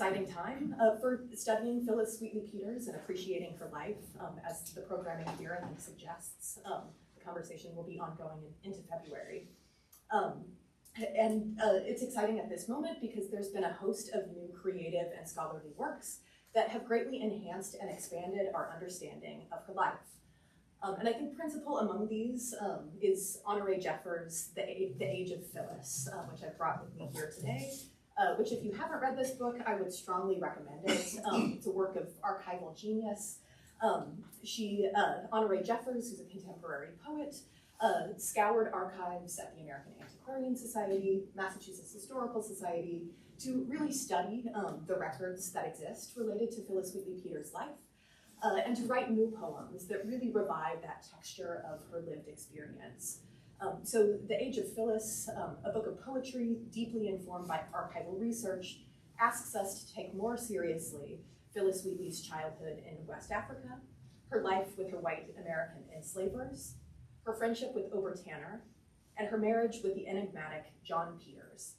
exciting time for studying Phillis Wheatley Peters and appreciating her life. As the programming here I think suggests, the conversation will be ongoing into February. It's exciting at this moment because there's been a host of new creative and scholarly works that have greatly enhanced and expanded our understanding of her life. And I think principal among these is Honoré Jeffers' The Age of Phillis, which I've brought with me here today, which if you haven't read this book, I would strongly recommend it. It's a work of archival genius. Honoré Jeffers, who's a contemporary poet, scoured archives at the American Antiquarian Society, Massachusetts Historical Society, to really study the records that exist related to Phillis Wheatley Peters' life, and to write new poems that really revive that texture of her lived experience. So The Age of Phillis, a book of poetry deeply informed by archival research, asks us to take more seriously Phillis Wheatley's childhood in West Africa, her life with her white American enslavers, her friendship with Ober Tanner, and her marriage with the enigmatic John Peters.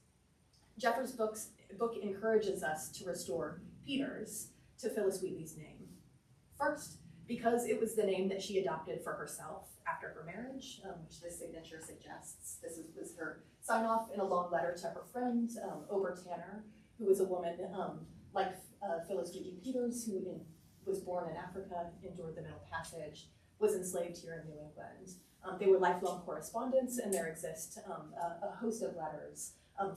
Jeffers' book encourages us to restore Peters to Phillis Wheatley's name. First, because it was the name that she adopted for herself after her marriage, which this signature suggests. This was her sign-off in a long letter to her friend, Ober Tanner, who was a woman like Phillis Wheatley Peters, who was born in Africa, endured the Middle Passage, was enslaved here in New England. They were lifelong correspondents, and there exist a host of letters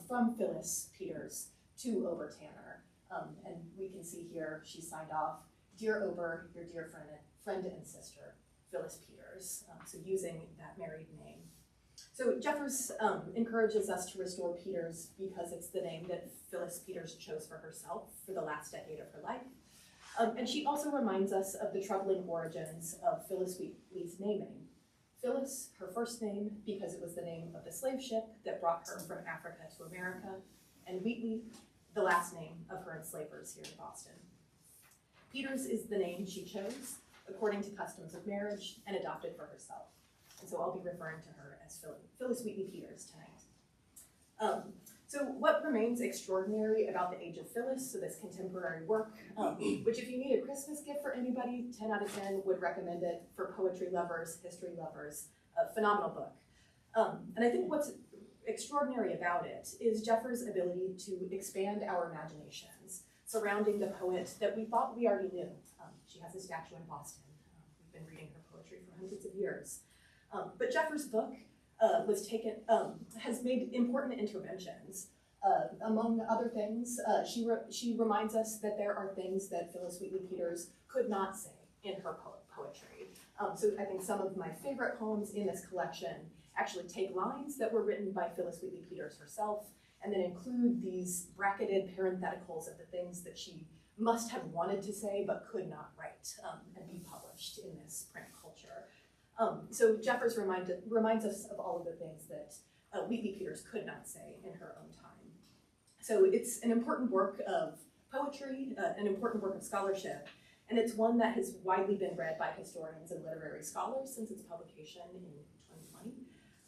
from Phillis Peters to Ober Tanner. And we can see here she signed off, "Dear Ober, your dear friend and sister, Phillis Peters," so using that married name. So Jeffers encourages us to restore Peters because it's the name that Phillis Peters chose for herself for the last decade of her life. And she also reminds us of the troubling origins of Phillis Wheatley's naming. Phillis, her first name, because it was the name of the slave ship that brought her from Africa to America, and Wheatley, the last name of her enslavers here in Boston. Peters is the name she chose according to customs of marriage and adopted for herself. And so I'll be referring to her as Phillis Wheatley Peters tonight. So what remains extraordinary about The Age of Phillis, so this contemporary work, which if you need a Christmas gift for anybody, 10 out of 10 would recommend it for poetry lovers, history lovers, a phenomenal book. And I think what's extraordinary about it is Jeffers' ability to expand our imaginations surrounding the poet that we thought we already knew. She has a statue in Boston. We've been reading her poetry for hundreds of years. But Jeffers' book has made important interventions. Among other things, she reminds us that there are things that Phillis Wheatley Peters could not say in her poetry. So I think some of my favorite poems in this collection actually take lines that were written by Phillis Wheatley Peters herself and then include these bracketed parentheticals of the things that she must have wanted to say but could not write and be published in this print culture. So Jeffers reminds us of all of the things that Wheatley Peters could not say in her own time. So it's an important work of poetry, an important work of scholarship, and it's one that has widely been read by historians and literary scholars since its publication in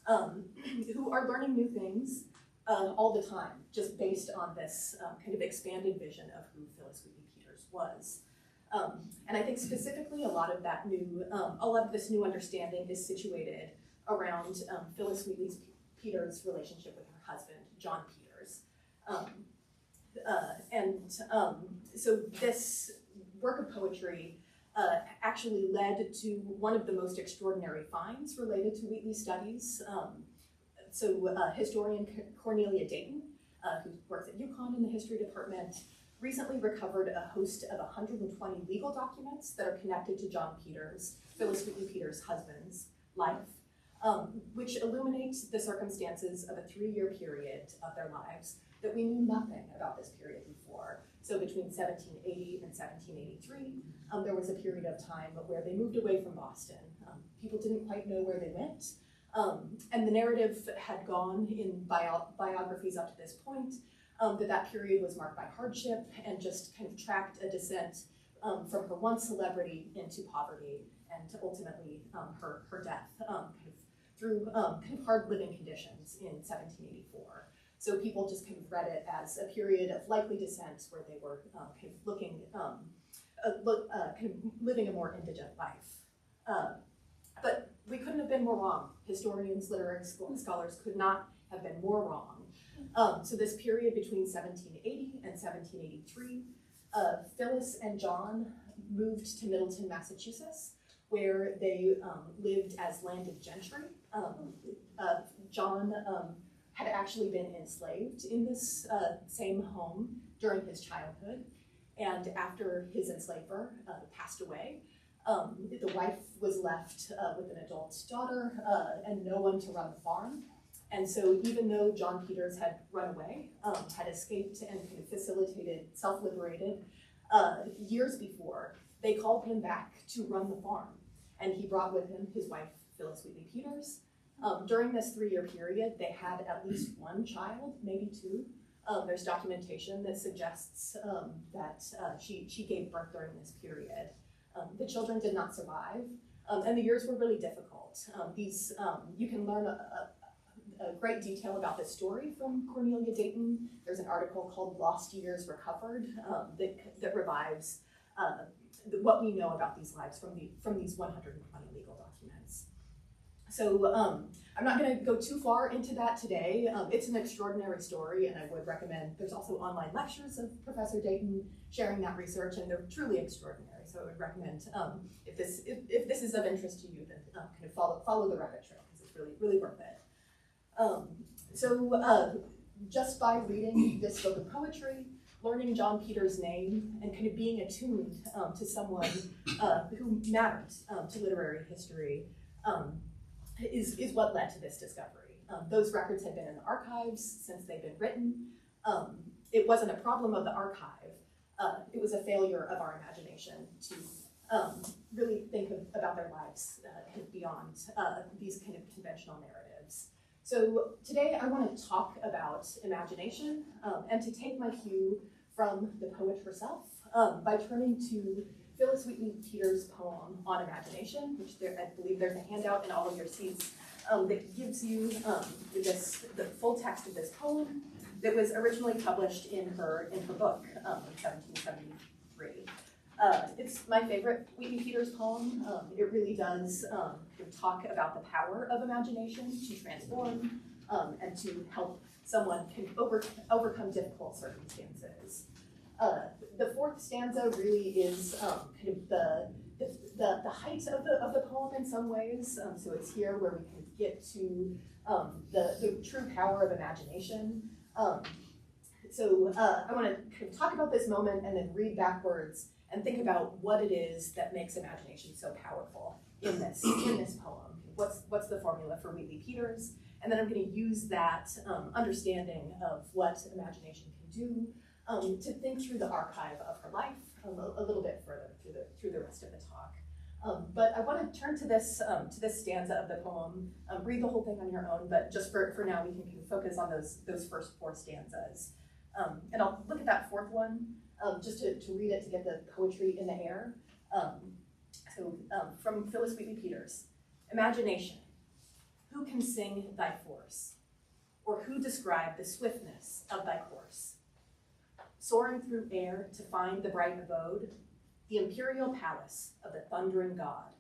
2020, who are learning new things all the time, just based on this kind of expanded vision of who Phillis Wheatley Peters was. And I think specifically a lot of this new understanding is situated around Phillis Wheatley Peters' relationship with her husband, John Peters. So this work of poetry actually led to one of the most extraordinary finds related to Wheatley's studies. Historian Cornelia Dayton, who works at UConn in the history department, recently recovered a host of 120 legal documents that are connected to John Peters, Phillis Wheatley Peters' husband's life, which illuminates the circumstances of a 3-year period of their lives that we knew nothing about this period before. So between 1780 and 1783, there was a period of time where they moved away from Boston. People didn't quite know where they went. And the narrative had gone in biographies up to this point that period was marked by hardship and just kind of tracked a descent from her once celebrity into poverty and ultimately her death through kind of hard living conditions in 1784. So people just kind of read it as a period of likely descent where they were kind of looking, kind of living a more indigent life. But we couldn't have been more wrong. Historians, literary scholars could not have been more wrong. So this period between 1780 and 1783, Phillis and John moved to Middleton, Massachusetts, where they lived as landed gentry. John had actually been enslaved in this same home during his childhood, and after his enslaver passed away, the wife was left with an adult daughter and no one to run the farm. And so even though John Peters had run away, had escaped and kind of facilitated, self-liberated years before, they called him back to run the farm. And he brought with him his wife, Phillis Wheatley Peters. During this 3-year period, they had at least one child, maybe two. There's documentation that suggests that she gave birth during this period. The children did not survive, and the years were really difficult. You can learn a great detail about this story from Cornelia Dayton. There's an article called Lost Years Recovered that revives what we know about these lives from these 120 legal documents. So I'm not going to go too far into that today. It's an extraordinary story, and I would recommend, there's also online lectures of Professor Dayton sharing that research, and they're truly extraordinary. So I would recommend, if this is of interest to you, then kind of follow the rabbit trail, because it's really, really worth it. Just by reading this book of poetry, learning John Peters' name, and kind of being attuned to someone who mattered to literary history is what led to this discovery. Those records had been in the archives since they'd been written. It wasn't a problem of the archive. It was a failure of our imagination to really think about their lives kind of beyond these kind of conventional narratives. So today I want to talk about imagination and to take my cue from the poet herself by turning to Phillis Wheatley Peters' poem on imagination, which I believe there's a handout in all of your seats that gives you the full text of this poem that was originally published in her book in 1773. It's my favorite Wheatley Peters poem. It really does talk about the power of imagination to transform and to help someone can overcome difficult circumstances. The fourth stanza really is kind of the height of the poem in some ways. So it's here where we can get to the true power of imagination. So I want to kind of talk about this moment and then read backwards and think about what it is that makes imagination so powerful in this poem. What's the formula for Wheatley Peters? And then I'm going to use that understanding of what imagination can do to think through the archive of her life a little bit further through the rest of the talk. But I want to turn to this stanza of the poem. Read the whole thing on your own, but just for now, we can focus on those first four stanzas. And I'll look at that fourth one just to read it to get the poetry in the air. From Phillis Wheatley Peters, imagination. Who can sing thy force, or who describe the swiftness of thy course? Soaring through air to find the bright abode, the imperial palace of the thundering god,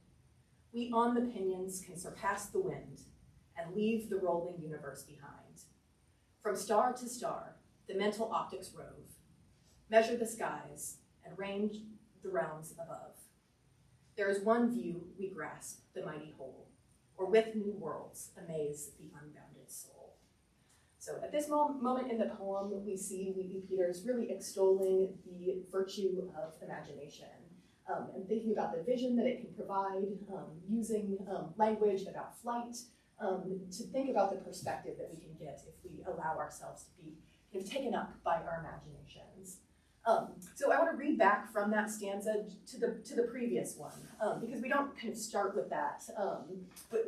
we on the pinions can surpass the wind and leave the rolling universe behind. From star to star, the mental optics rove, measure the skies and range the realms above. There is one view we grasp the mighty whole, or with new worlds amaze the unbounded soul. So at this moment in the poem, we see Wheatley Peters really extolling the virtue of imagination and thinking about the vision that it can provide, using language about flight to think about the perspective that we can get if we allow ourselves to be kind of taken up by our imaginations. So I want to read back from that stanza to the previous one, because we don't kind of start with that,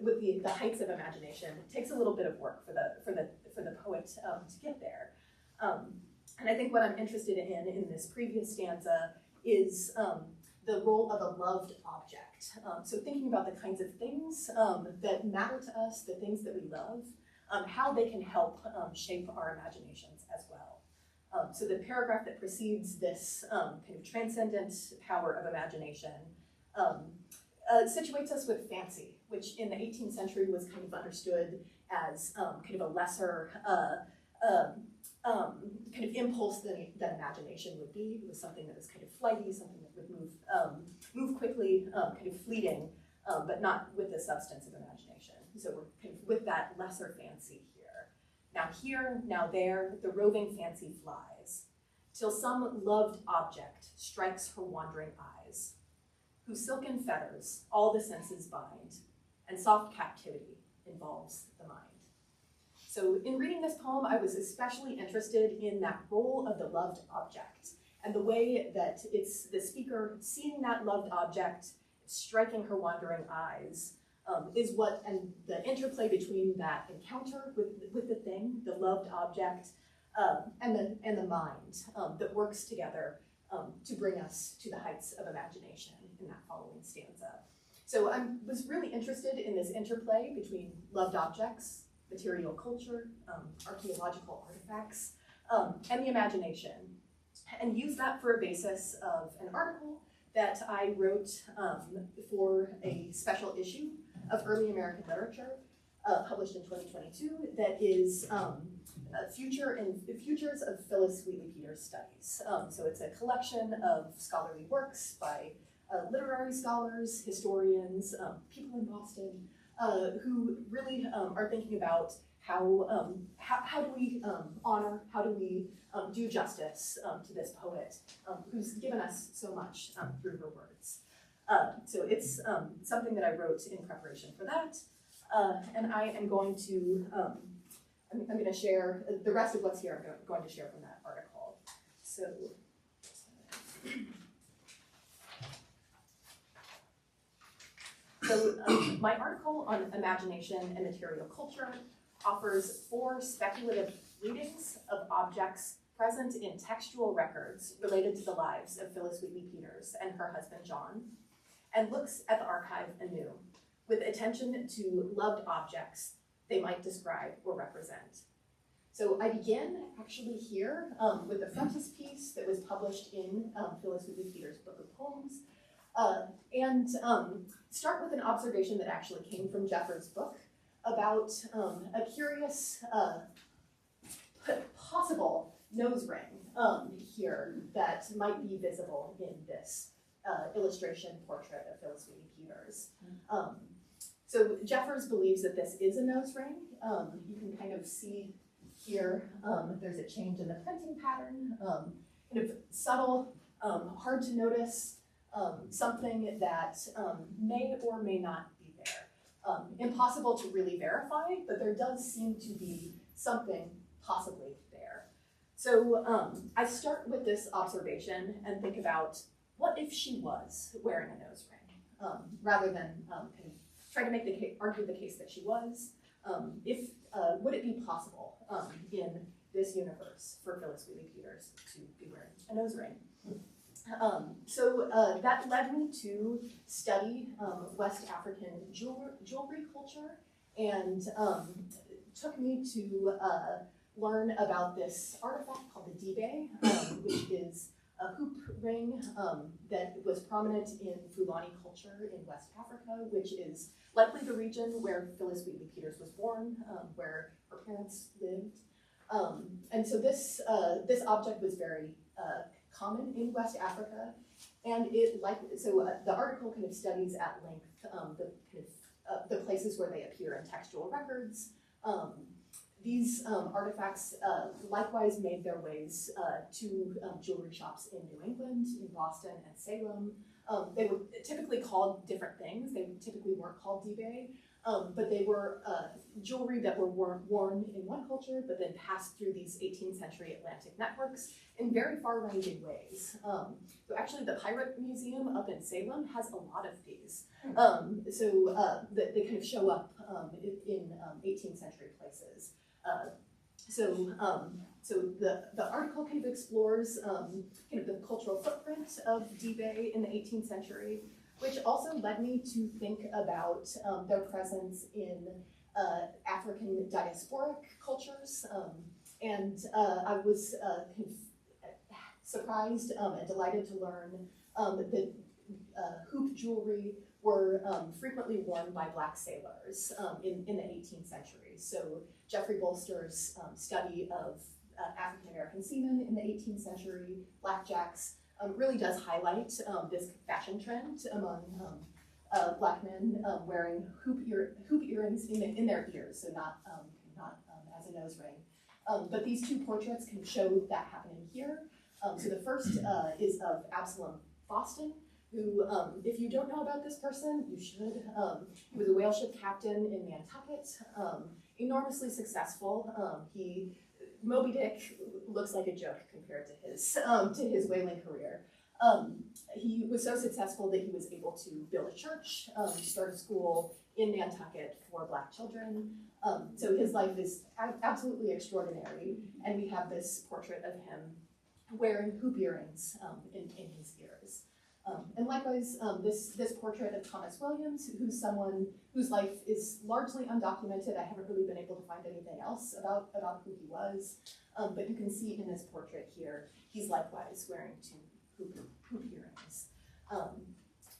with the heights of imagination. It takes a little bit of work for the poet to get there. And I think what I'm interested in this previous stanza is the role of a loved object. So thinking about the kinds of things that matter to us, the things that we love, how they can help shape our imaginations as well. So the paragraph that precedes this kind of transcendent power of imagination situates us with fancy, which in the 18th century was kind of understood as kind of a lesser kind of impulse that imagination would be. It was something that was kind of flighty, something that would move quickly, kind of fleeting, but not with the substance of imagination. So we're kind of with that lesser fancy here. Now here, now there, the roving fancy flies, till some loved object strikes her wandering eyes, whose silken fetters all the senses bind, and soft captivity involves the mind. So in reading this poem, I was especially interested in that role of the loved object and the way that it's the speaker seeing that loved object, striking her wandering eyes, is what, and the interplay between that encounter with the thing, the loved object, and the mind that works together to bring us to the heights of imagination in that following stanza. So I was really interested in this interplay between loved objects, material culture, archaeological artifacts, and the imagination, and use that for a basis of an article that I wrote for a special issue of Early American Literature, published in 2022, that is Futures of Phillis Wheatley Peters Studies. So it's a collection of scholarly works by literary scholars, historians, people in Boston, who really are thinking about how do we honor, how do we do justice to this poet who's given us so much through her words. So it's something that I wrote in preparation for that, and I am going to, I'm going to share the rest of what's here. I'm going to share from that article. So. So my article on imagination and material culture offers 4 speculative readings of objects present in textual records related to the lives of Phillis Wheatley Peters and her husband John, and looks at the archive anew, with attention to loved objects they might describe or represent. So I begin actually here with the frontispiece that was published in Phillis Wheatley Peters' book of poems, and start with an observation that actually came from Jeffers' book about a curious possible nose ring here that might be visible in this illustration portrait of Phillis Wheatley Peters. So Jeffers believes that this is a nose ring. You can kind of see here, there's a change in the printing pattern, kind of subtle, hard to notice, something that may or may not be there. Impossible to really verify, but there does seem to be something possibly there. So I start with this observation and think about what if she was wearing a nose ring, rather than kind of try to make argue the case that she was. Would it be possible in this universe for Phillis Wheatley Peters to be wearing a nose ring? So that led me to study West African jewelry culture, and took me to learn about this artifact called the dibe, which is a hoop ring that was prominent in Fulani culture in West Africa, which is likely the region where Phillis Wheatley Peters was born, where her parents lived. And so this object was very common in West Africa, and the article kind of studies at length the places where they appear in textual records. These artifacts likewise made their ways to jewelry shops in New England, in Boston and Salem. They were typically called different things. They typically weren't called dibe, but they were jewelry that were worn in one culture, but then passed through these 18th century Atlantic networks in very far-ranging ways. So actually the Pirate Museum up in Salem has a lot of these. They kind of show up in 18th century places. So the article kind of explores kind of the cultural footprint of dibe in the 18th century, which also led me to think about their presence in African diasporic cultures, and I was surprised and delighted to learn that hoop jewelry were frequently worn by Black sailors in the 18th century. So Jeffrey Bolster's study of African American seamen in the 18th century, blackjacks, really does highlight this fashion trend among Black men wearing hoop earrings in their ears, so not as a nose ring. But these two portraits can show that happening here. So the first is of Absalom Boston, who, if you don't know about this person, you should. He was a whale ship captain in Nantucket, enormously successful. Moby Dick looks like a joke compared to his whaling career. He was so successful that he was able to build a church, start a school in Nantucket for Black children. So his life is absolutely extraordinary, and we have this portrait of him wearing hoop earrings in his ears. And likewise, this portrait of Thomas Williams, who's someone whose life is largely undocumented. I haven't really been able to find anything else about who he was. But you can see in this portrait here, he's likewise wearing two hoop earrings.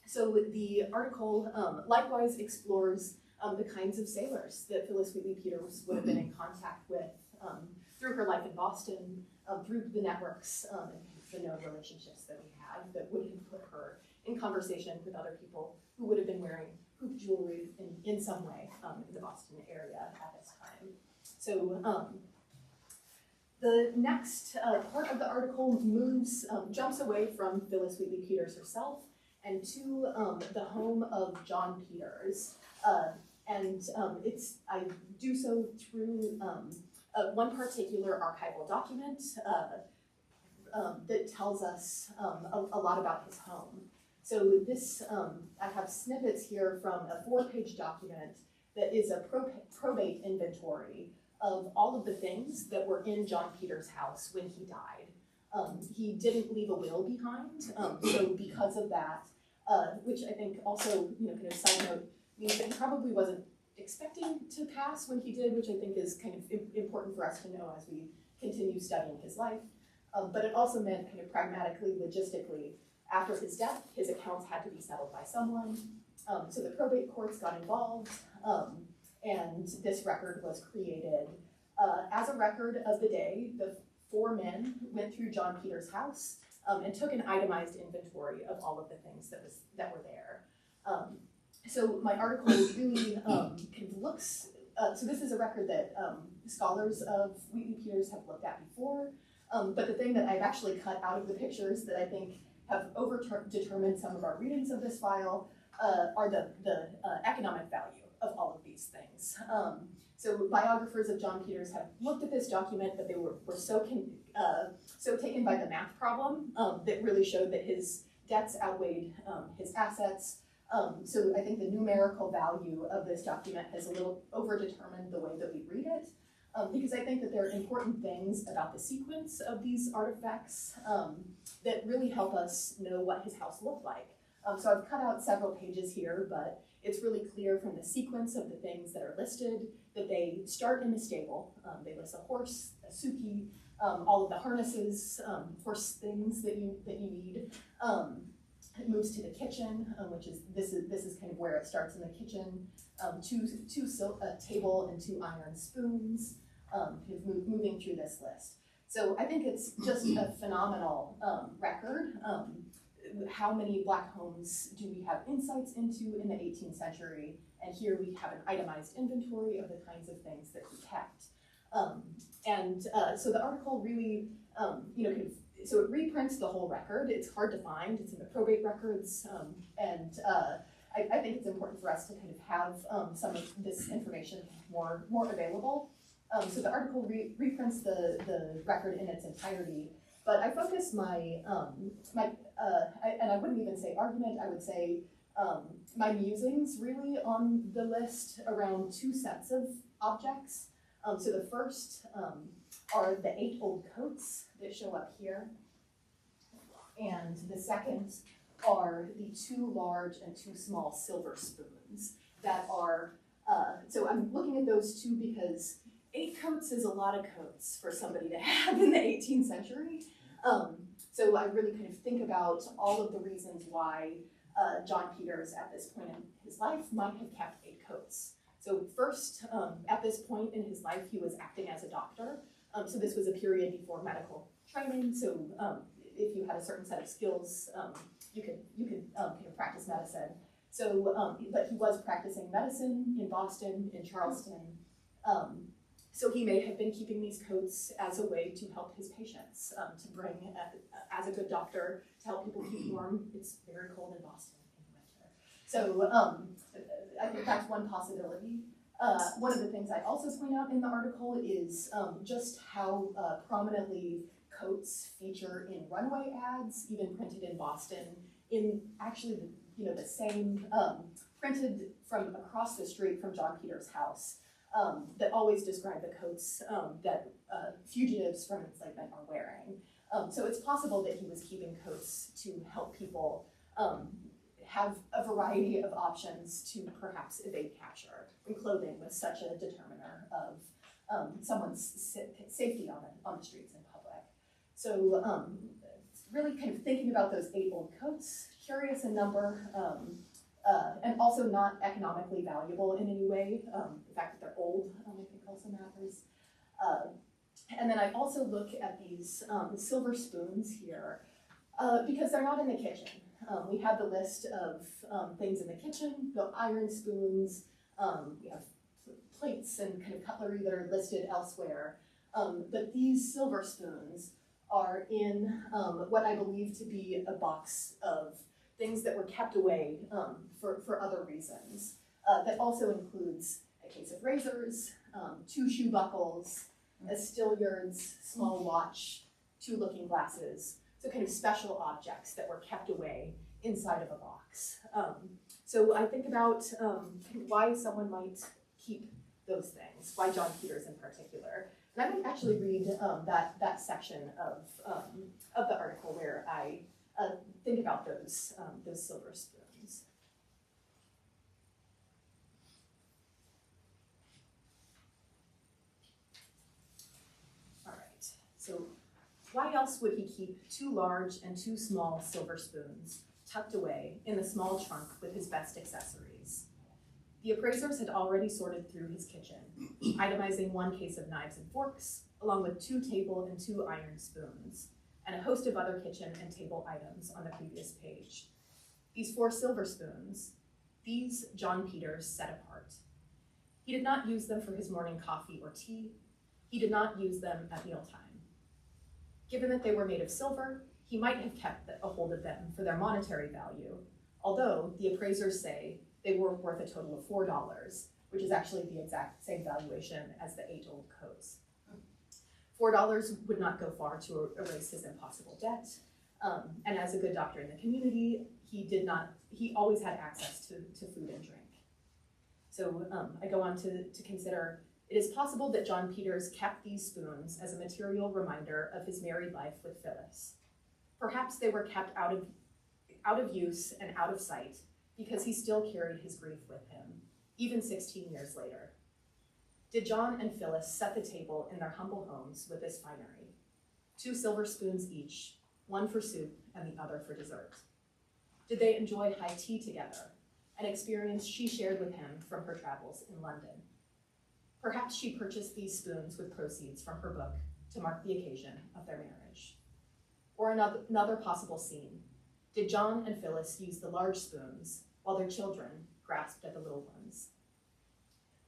So the article likewise explores the kinds of sailors that Phillis Wheatley Peters would have been in contact with through her life in Boston, through the networks and the known relationships that we have that would have put her in conversation with other people who would have been wearing hoop jewelry in some way in the Boston area at this time. So the next part of the article jumps away from Phillis Wheatley Peters herself and to the home of John Peters. I do so through one particular archival document that tells us a lot about his home. So this, I have snippets here from a 4-page document that is a probate inventory of all of the things that were in John Peters' house when he died. He didn't leave a will behind, so because of that, which I think also, kind of side note, means that he probably wasn't expecting to pass when he did, which I think is kind of important for us to know as we continue studying his life. But it also meant kind of pragmatically, logistically, after his death, his accounts had to be settled by someone. So the probate courts got involved, and this record was created as a record of the day. The 4 men went through John Peters' house and took an itemized inventory of all of the things that were there. So my article really kind of looks, so this is a record that scholars of Wheatley Peters have looked at before, but the thing that I've actually cut out of the pictures that I think have determined some of our readings of this file are the economic value of all of these things. So biographers of John Peters have looked at this document, but they were so taken by the math problem that really showed that his debts outweighed his assets. So I think the numerical value of this document has a little overdetermined the way that we read it, because I think that there are important things about the sequence of these artifacts that really help us know what his house looked like. So I've cut out several pages here, but it's really clear from the sequence of the things that are listed that they start in the stable. They list a horse, a suki, all of the harnesses, horse things that you need. It moves to the kitchen, which is this is kind of where it starts in the kitchen. A table and 2 iron spoons, moving through this list. So I think it's just a phenomenal record. How many Black homes do we have insights into in the 18th century? And here we have an itemized inventory of the kinds of things that he kept. So the article really, so it reprints the whole record. It's hard to find. It's in the probate records, I think it's important for us to kind of have some of this information more available. So the article reprints the record in its entirety, but I focus and I wouldn't even say argument, I would say my musings really on the list around 2 sets of objects. So the first are the 8 old coats that show up here. And the second are the 2 large and 2 small silver spoons that are So I'm looking at those two because 8 coats is a lot of coats for somebody to have in the 18th century. So I really kind of think about all of the reasons why John Peters at this point in his life might have kept 8 coats. So first, at this point in his life, he was acting as a doctor. So this was a period before medical training. So if you had a certain set of skills, you could kind of practice medicine. So, but he was practicing medicine in Boston, in Charleston. So he may have been keeping these coats as a way to help his patients, to bring, as a good doctor, to help people keep warm. It's very cold in Boston in the winter. So I think that's one possibility. One of the things I also point out in the article is just how prominently coats feature in runway ads, even printed in Boston, in actually the same, printed from across the street from John Peters' house, that always describe the coats that fugitives from enslavement are wearing. So it's possible that he was keeping coats to help people have a variety of options to perhaps evade capture, and clothing was such a determiner of someone's safety on the streets in public. So really kind of thinking about those 8 old coats, curious in number, and also not economically valuable in any way. The fact that they're old, I think also matters. And then I also look at these silver spoons here, because they're not in the kitchen. We have the list of things in the kitchen, the iron spoons, we have plates and kind of cutlery that are listed elsewhere. But these silver spoons are in what I believe to be a box of things that were kept away for other reasons. That also includes a case of razors, 2 shoe buckles, a Stilliard's small watch, 2 looking glasses, so kind of special objects that were kept away inside of a box. So I think about why someone might keep those things, why John Peters in particular. And I might actually read that section of the article where I think about those silver spoons. All right, so why else would he keep 2 large and 2 small silver spoons tucked away in the small trunk with his best accessories? The appraisers had already sorted through his kitchen, itemizing 1 case of knives and forks, along with 2 table and 2 iron spoons, and a host of other kitchen and table items on the previous page. These 4 silver spoons, these John Peters set apart. He did not use them for his morning coffee or tea. He did not use them at mealtime. Given that they were made of silver, he might have kept a hold of them for their monetary value, although the appraisers say they were worth a total of $4, which is actually the exact same valuation as the 8 old coats. $4 would not go far to erase his impossible debt, and as a good doctor in the community, he always had access to food and drink. So I go on to consider, it is possible that John Peters kept these spoons as a material reminder of his married life with Phillis. Perhaps they were kept out of use and out of sight because he still carried his grief with him, even 16 years later. Did John and Phillis set the table in their humble homes with this finery? 2 silver spoons each, 1 for soup and the other for dessert. Did they enjoy high tea together, an experience she shared with him from her travels in London? Perhaps she purchased these spoons with proceeds from her book to mark the occasion of their marriage. Or another possible scene. Did John and Phillis use the large spoons while their children grasped at the little ones?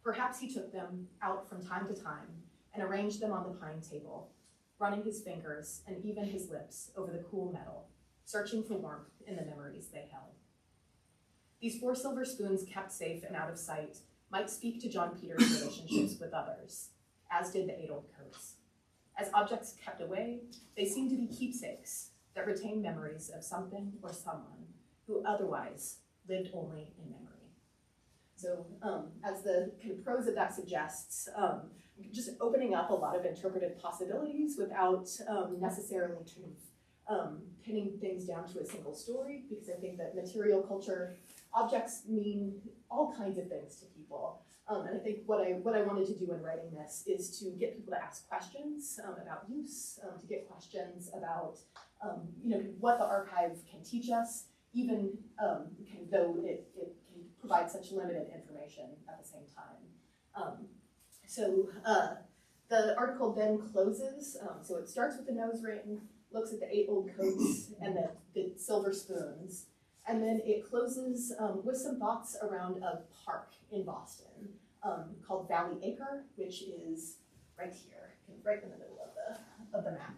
Perhaps he took them out from time to time and arranged them on the pine table, running his fingers and even his lips over the cool metal, searching for warmth in the memories they held. These 4 silver spoons kept safe and out of sight might speak to John Peters' relationships with others, as did the 8 old coats. As objects kept away, they seem to be keepsakes that retain memories of something or someone who otherwise lived only in memory. So as the kind of prose of that suggests, just opening up a lot of interpretive possibilities without necessarily kind of pinning things down to a single story, because I think that material culture objects mean all kinds of things to people. And I think what I wanted to do in writing this is to get people to ask questions about use, to get questions about what the archive can teach us, even though it can provide such limited information at the same time. The article then closes, so it starts with the nose ring, looks at the 8 old coats and the silver spoons, and then it closes with some thoughts around a park in Boston called Valley Acre, which is right here, right in the middle of the map,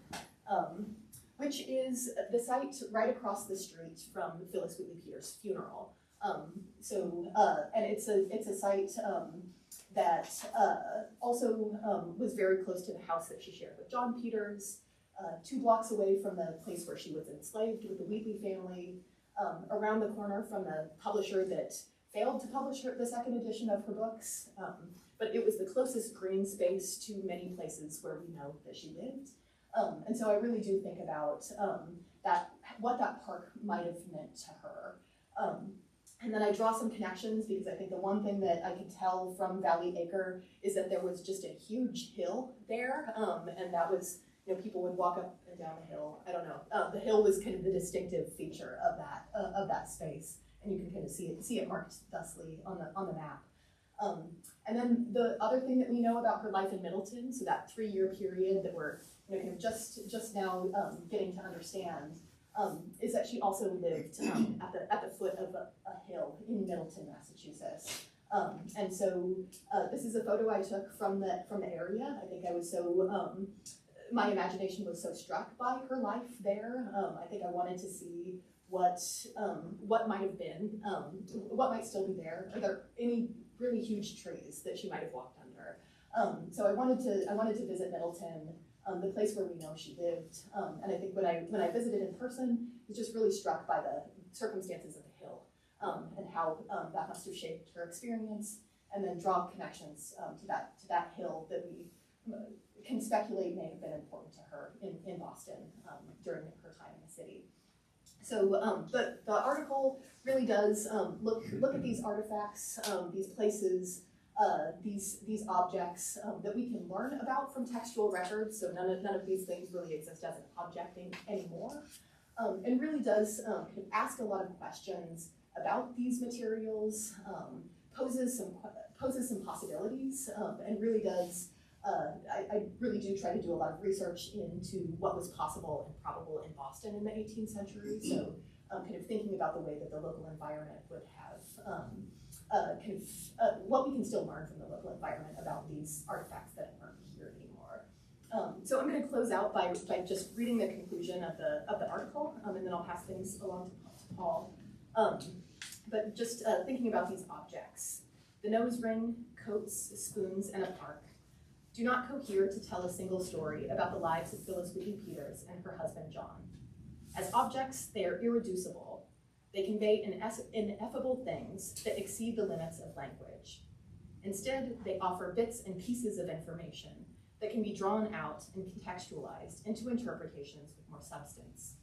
which is the site right across the street from Phillis Wheatley Peters' funeral. And it's a site that also was very close to the house that she shared with John Peters, 2 blocks away from the place where she was enslaved with the Wheatley family, around the corner from the publisher that failed to publish the second edition of her books, but it was the closest green space to many places where we know that she lived. And so I really do think about what that park might have meant to her. And then I draw some connections because I think the one thing that I could tell from Valley Acre is that there was just a huge hill there, and that was, people would walk up and down the hill. I don't know. The hill was kind of the distinctive feature of that space, and you can kind of see it marked thusly on the map. And then the other thing that we know about her life in Middleton, so that 3-year period that we're kind of just now getting to understand, is that she also lived at the foot of a hill in Middleton, Massachusetts. And so this is a photo I took from the area. I think I was so my imagination was so struck by her life there. I think I wanted to see what might have been, what might still be there. Are there any really huge trees that she might have walked under? So I wanted to visit Middleton, the place where we know she lived. And I think when I visited in person, I was just really struck by the circumstances of the hill and how that must have shaped her experience, and then draw connections to that hill that we can speculate may have been important to her in Boston during her time in the city. So the article really does look at these artifacts, these places, these objects that we can learn about from textual records. So none of these things really exist as an object anymore, and really does ask a lot of questions about these materials, poses some possibilities, and really does. I really do try to do a lot of research into what was possible and probable in Boston in the 18th century. So kind of thinking about the way that the local environment would have, what we can still learn from the local environment about these artifacts that aren't here anymore. So I'm going to close out by just reading the conclusion of the article, and then I'll pass things along to Paul. But just thinking about these objects, the nose ring, coats, spoons, and a park, do not cohere to tell a single story about the lives of Phillis Wheatley Peters and her husband John. As objects, they are irreducible. They convey ineffable things that exceed the limits of language. Instead, they offer bits and pieces of information that can be drawn out and contextualized into interpretations with more substance.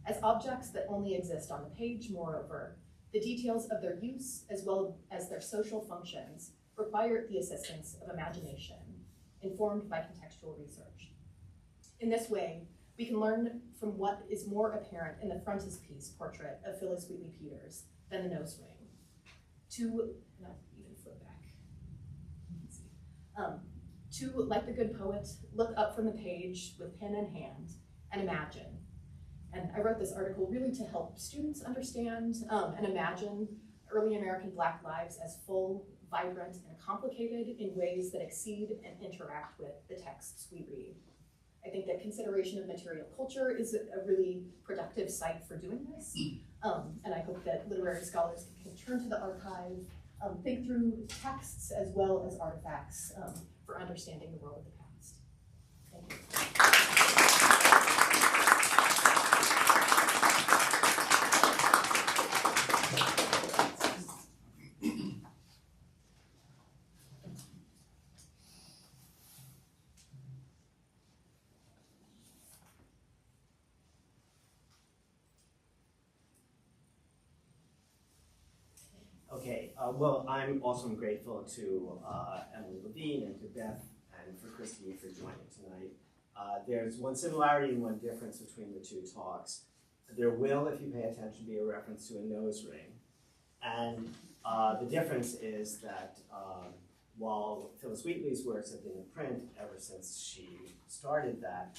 As objects that only exist on the page, moreover, the details of their use as well as their social functions require the assistance of imagination, informed by contextual research. In this way, we can learn from what is more apparent in the frontispiece portrait of Phillis Wheatley Peters than the nose ring. And I'll even flip back. To, like the good poet, look up from the page with pen in hand and imagine. And I wrote this article really to help students understand and imagine early American Black lives as full, vibrant, and complicated in ways that exceed and interact with the texts we read. I think that consideration of material culture is a really productive site for doing this, and I hope that literary scholars can turn to the archive, think through texts as well as artifacts for understanding the world of the past. Thank you. Okay, Well, I'm also grateful to Emily Levine and to Beth and for Christy for joining tonight. There's one similarity and one difference between the two talks. There will, if you pay attention, be a reference to a nose ring. And the difference is that while Phillis Wheatley's works have been in print ever since she started that,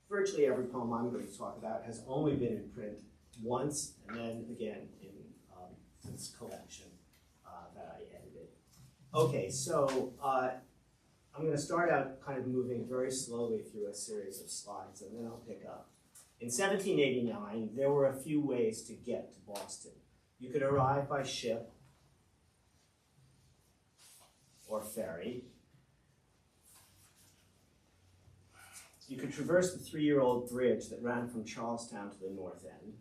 virtually every poem I'm going to talk about has only been in print once, and then again in this collection that I edited. Okay, so I'm going to start out kind of moving very slowly through a series of slides, and then I'll pick up. In 1789, there were a few ways to get to Boston. You could arrive by ship or ferry. You could traverse the 3-year-old bridge that ran from Charlestown to the north end.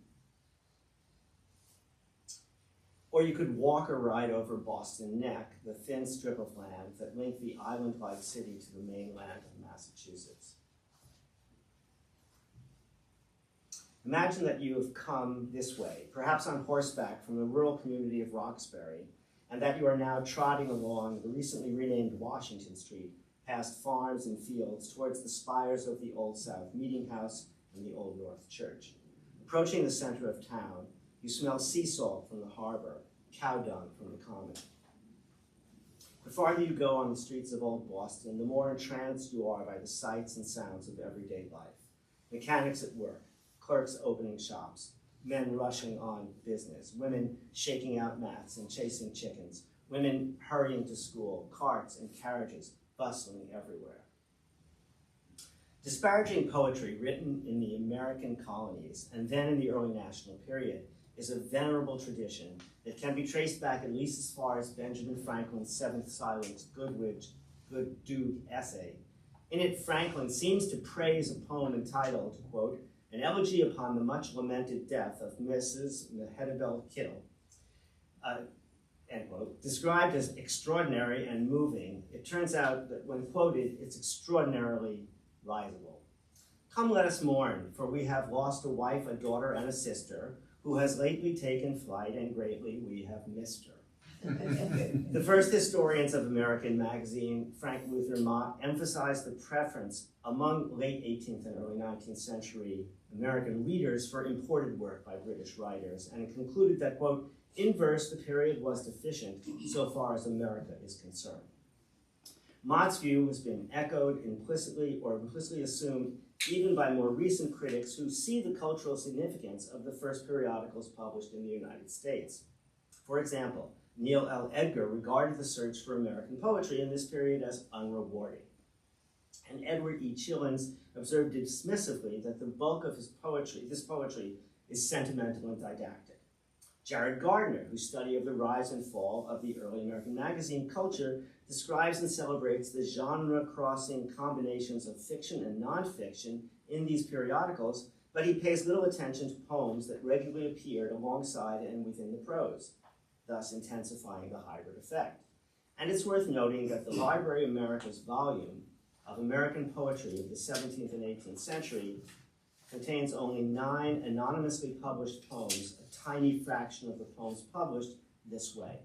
Or you could walk or ride over Boston Neck, the thin strip of land that linked the island-like city to the mainland of Massachusetts. Imagine that you have come this way, perhaps on horseback from the rural community of Roxbury, and that you are now trotting along the recently renamed Washington Street, past farms and fields towards the spires of the Old South Meeting House and the Old North Church. Approaching the center of town, you smell sea salt from the harbor, cow dung from the common. The farther you go on the streets of Old Boston, the more entranced you are by the sights and sounds of everyday life. Mechanics at work, clerks opening shops, men rushing on business, women shaking out mats and chasing chickens, women hurrying to school, carts and carriages bustling everywhere. Disparaging poetry written in the American colonies and then in the early national period is a venerable tradition that can be traced back at least as far as Benjamin Franklin's Seventh Silence Good Dude essay. In it, Franklin seems to praise a poem entitled, quote, "An Elegy Upon the Much Lamented Death of Mrs. Mehetable Kittle," end quote. Described as extraordinary and moving, it turns out that when quoted, it's extraordinarily risible. "Come, let us mourn, for we have lost a wife, a daughter, and a sister, who has lately taken flight, and greatly we have missed her." The first historians of American magazine, Frank Luther Mott, emphasized the preference among late 18th and early 19th century American readers for imported work by British writers, and concluded that, quote, "In verse, the period was deficient so far as America is concerned." Mott's view has been echoed implicitly or implicitly assumed even by more recent critics who see the cultural significance of the first periodicals published in the United States. For example, Neil L. Edgar regarded the search for American poetry in this period as unrewarding. And Edward E. Chillins observed dismissively that the bulk of this poetry is sentimental and didactic. Jared Gardner, whose study of the rise and fall of the early American magazine culture describes and celebrates the genre-crossing combinations of fiction and nonfiction in these periodicals, but he pays little attention to poems that regularly appeared alongside and within the prose, thus intensifying the hybrid effect. And it's worth noting that the Library of America's volume of American poetry of the 17th and 18th century contains only 9 anonymously published poems, a tiny fraction of the poems published this way.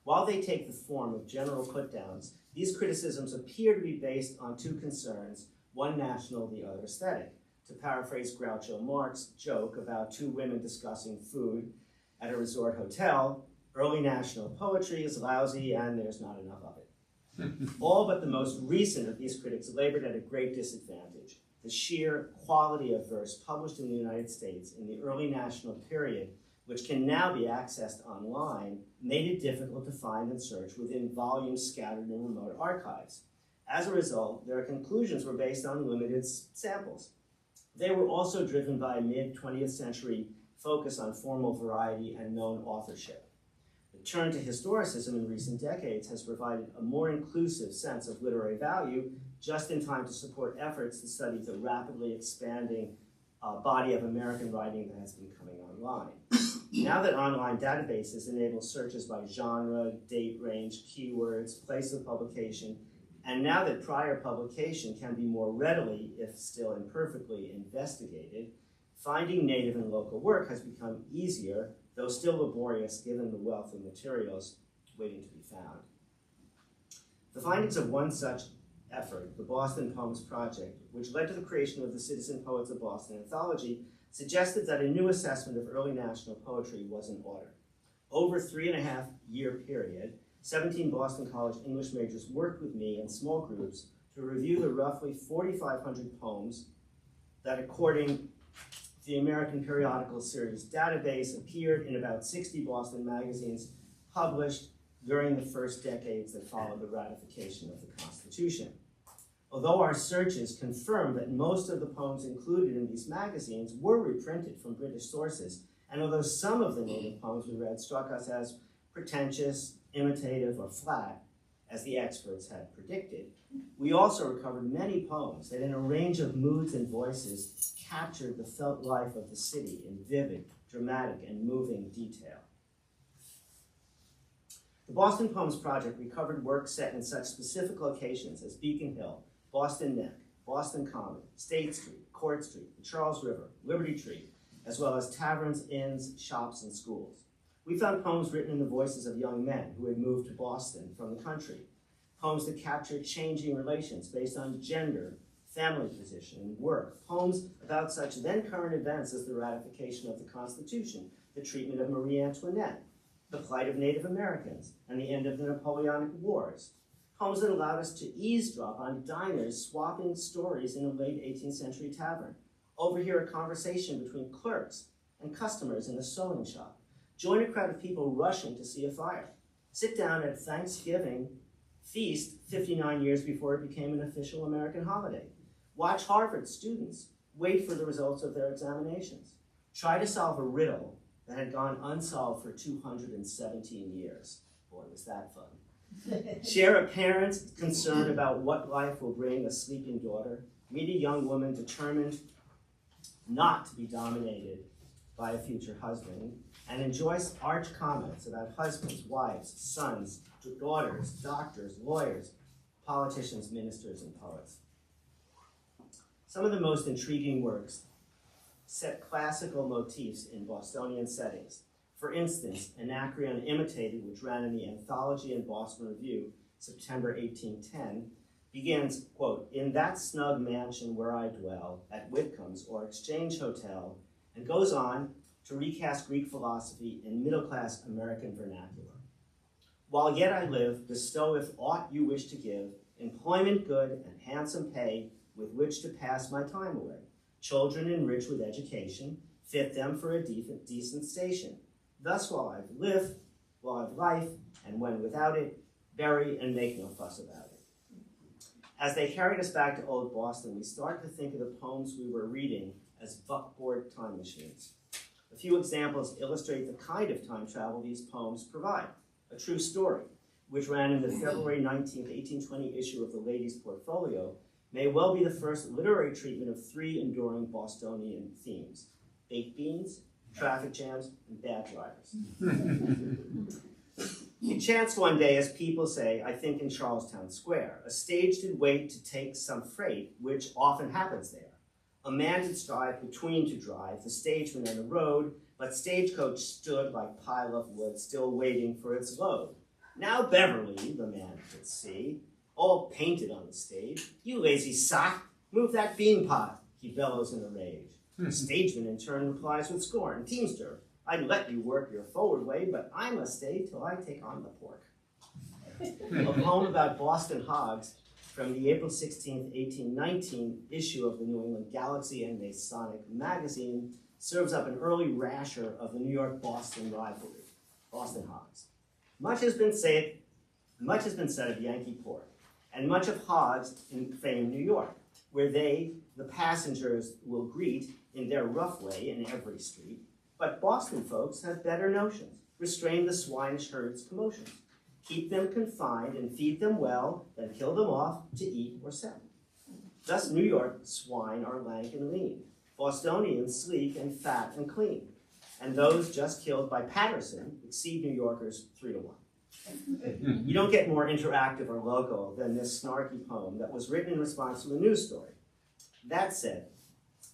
While they take the form of general put-downs, these criticisms appear to be based on two concerns, one national, the other aesthetic. To paraphrase Groucho Marx's joke about two women discussing food at a resort hotel, early national poetry is lousy and there's not enough of it. All but the most recent of these critics labored at a great disadvantage. The sheer quality of verse published in the United States in the early national period, which can now be accessed online, made it difficult to find and search within volumes scattered in remote archives. As a result, their conclusions were based on limited samples. They were also driven by a mid-20th century focus on formal variety and known authorship. The turn to historicism in recent decades has provided a more inclusive sense of literary value just in time to support efforts to study the rapidly expanding body of American writing that has been coming online. Now that online databases enable searches by genre, date range, keywords, place of publication, and now that prior publication can be more readily, if still imperfectly, investigated, Finding native and local work has become easier, though still laborious given the wealth of materials waiting to be found. The findings of one such effort, the Boston Poems Project, which led to the creation of the Citizen Poets of Boston anthology, suggested that a new assessment of early national poetry was in order. Over a 3.5-year period, 17 Boston College English majors worked with me in small groups to review the roughly 4,500 poems that, according to the American Periodical Series database, appeared in about 60 Boston magazines published during the first decades that followed the ratification of the Constitution. Although our searches confirmed that most of the poems included in these magazines were reprinted from British sources, and although some of the native poems we read struck us as pretentious, imitative, or flat, as the experts had predicted, we also recovered many poems that in a range of moods and voices captured the felt life of the city in vivid, dramatic, and moving detail. The Boston Poems Project recovered work set in such specific locations as Beacon Hill, Boston Neck, Boston Common, State Street, Court Street, the Charles River, Liberty Tree, as well as taverns, inns, shops, and schools. We found poems written in the voices of young men who had moved to Boston from the country, poems that captured changing relations based on gender, family position, and work, poems about such then current events as the ratification of the Constitution, the treatment of Marie Antoinette, the plight of Native Americans, and the end of the Napoleonic Wars. Poems that allowed us to eavesdrop on diners swapping stories in a late 18th century tavern, overhear a conversation between clerks and customers in a sewing shop, join a crowd of people rushing to see a fire, sit down at Thanksgiving feast 59 years before it became an official American holiday, watch Harvard students wait for the results of their examinations, try to solve a riddle that had gone unsolved for 217 years. Boy, was that fun. Share a parent's concern about what life will bring a sleeping daughter, meet a young woman determined not to be dominated by a future husband, and enjoy arch comments about husbands, wives, sons, daughters, doctors, lawyers, politicians, ministers, and poets. Some of the most intriguing works set classical motifs in Bostonian settings. For instance, Anacreon Imitated, which ran in the Anthology and Boston Review, September 1810, begins, quote, "In that snug mansion where I dwell, at Whitcomb's or Exchange Hotel," and goes on to recast Greek philosophy in middle-class American vernacular. "While yet I live, bestow if aught you wish to give, employment good and handsome pay with which to pass my time away. Children enrich with education, fit them for a decent station. Thus while I've lived, while I've life, and when without it, bury and make no fuss about it." As they carried us back to old Boston, we started to think of the poems we were reading as buckboard time machines. A few examples illustrate the kind of time travel these poems provide. A True Story, which ran in the February 19th, 1820 issue of the Ladies' Portfolio, may well be the first literary treatment of 3 enduring Bostonian themes: baked beans, traffic jams, and bad drivers. It chanced one day, as people say, I think in Charlestown Square, a stage did wait to take some freight, which often happens there. A man did strive between to drive, the stageman and the road, but stagecoach stood like pile of wood, still waiting for its load. Now Beverly, the man could see, all painted on the stage. "You lazy sock, move that bean pot," he bellows in a rage. The stageman in turn replies with scorn, "Teamster, I'd let you work your forward way, but I must stay till I take on the pork." A poem about Boston hogs from the April 16th, 1819 issue of the New England Galaxy and Masonic magazine serves up an early rasher of the New York-Boston rivalry, Boston hogs. Much has been said of Yankee pork, and much of hogs in famed New York, where they, the passengers, will greet in their rough way in every street. But Boston folks have better notions. Restrain the swinish herd's commotions. Keep them confined and feed them well, then kill them off to eat or sell. Thus New York swine are lank and lean, Bostonians sleek and fat and clean, and those just killed by Patterson exceed New Yorkers 3-1. You don't get more interactive or local than this snarky poem that was written in response to a news story. That said,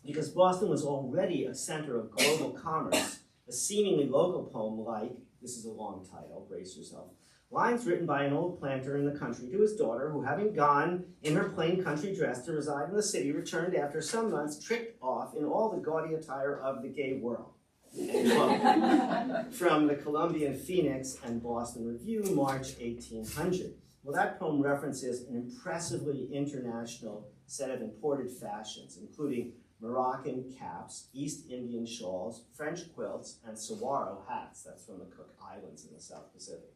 Because Boston was already a center of global commerce, a seemingly local poem like, this is a long title, brace yourself, lines written by an old planter in the country to his daughter, who, having gone in her plain country dress to reside in the city, returned after some months tricked off in all the gaudy attire of the gay world. From the Columbian Phoenix and Boston Review, March 1800. Well, that poem references an impressively international set of imported fashions, including Moroccan caps, East Indian shawls, French quilts, and saguaro hats. That's from the Cook Islands in the South Pacific.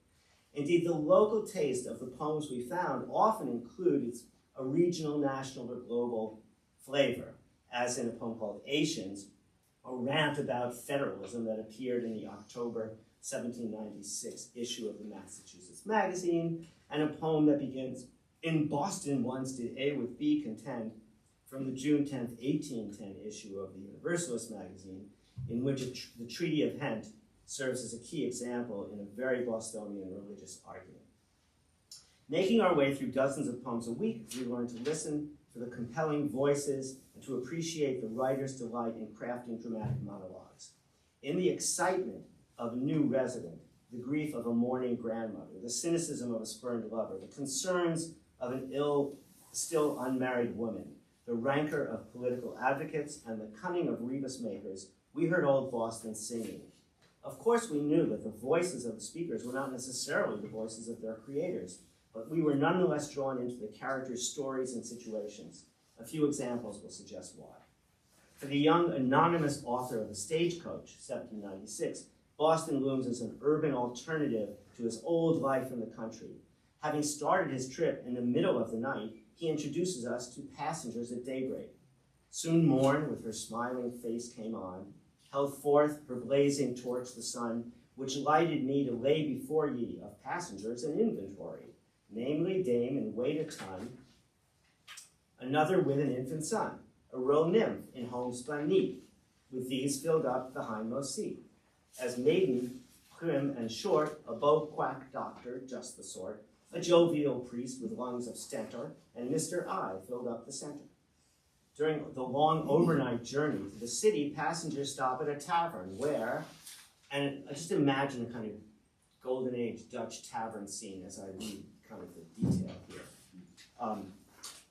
Indeed, the local taste of the poems we found often includes a regional, national, or global flavor, as in a poem called Asians, a rant about federalism that appeared in the October 1796 issue of the Massachusetts Magazine, and a poem that begins, "In Boston once did A with B contend," from the June 10th, 1810 issue of the Universalist Magazine, in which the Treaty of Ghent serves as a key example in a very Bostonian religious argument. Making our way through dozens of poems a week, we learn to listen for the compelling voices and to appreciate the writer's delight in crafting dramatic monologues. In the excitement of a new resident, the grief of a mourning grandmother, the cynicism of a spurned lover, the concerns of an ill, still unmarried woman, the rancor of political advocates, and the cunning of rebus makers, we heard old Boston singing. Of course, we knew that the voices of the speakers were not necessarily the voices of their creators, but we were nonetheless drawn into the characters' stories and situations. A few examples will suggest why. For the young anonymous author of The Stagecoach, 1796, Boston looms as an urban alternative to his old life in the country. Having started his trip in the middle of the night, he introduces us to passengers at daybreak. Soon morn with her smiling face came on, held forth her blazing torch the sun, which lighted me to lay before ye of passengers an inventory, namely dame in weight a ton, another with an infant son, a royal nymph in homespun neat, with these filled up the hindmost seat. As maiden, prim and short, a beau-quack doctor, just the sort, a jovial priest with lungs of stentor, and Mr. I filled up the center. During the long overnight journey to the city, passengers stop at a tavern where, and I just imagine a kind of golden age Dutch tavern scene as I read kind of the detail here.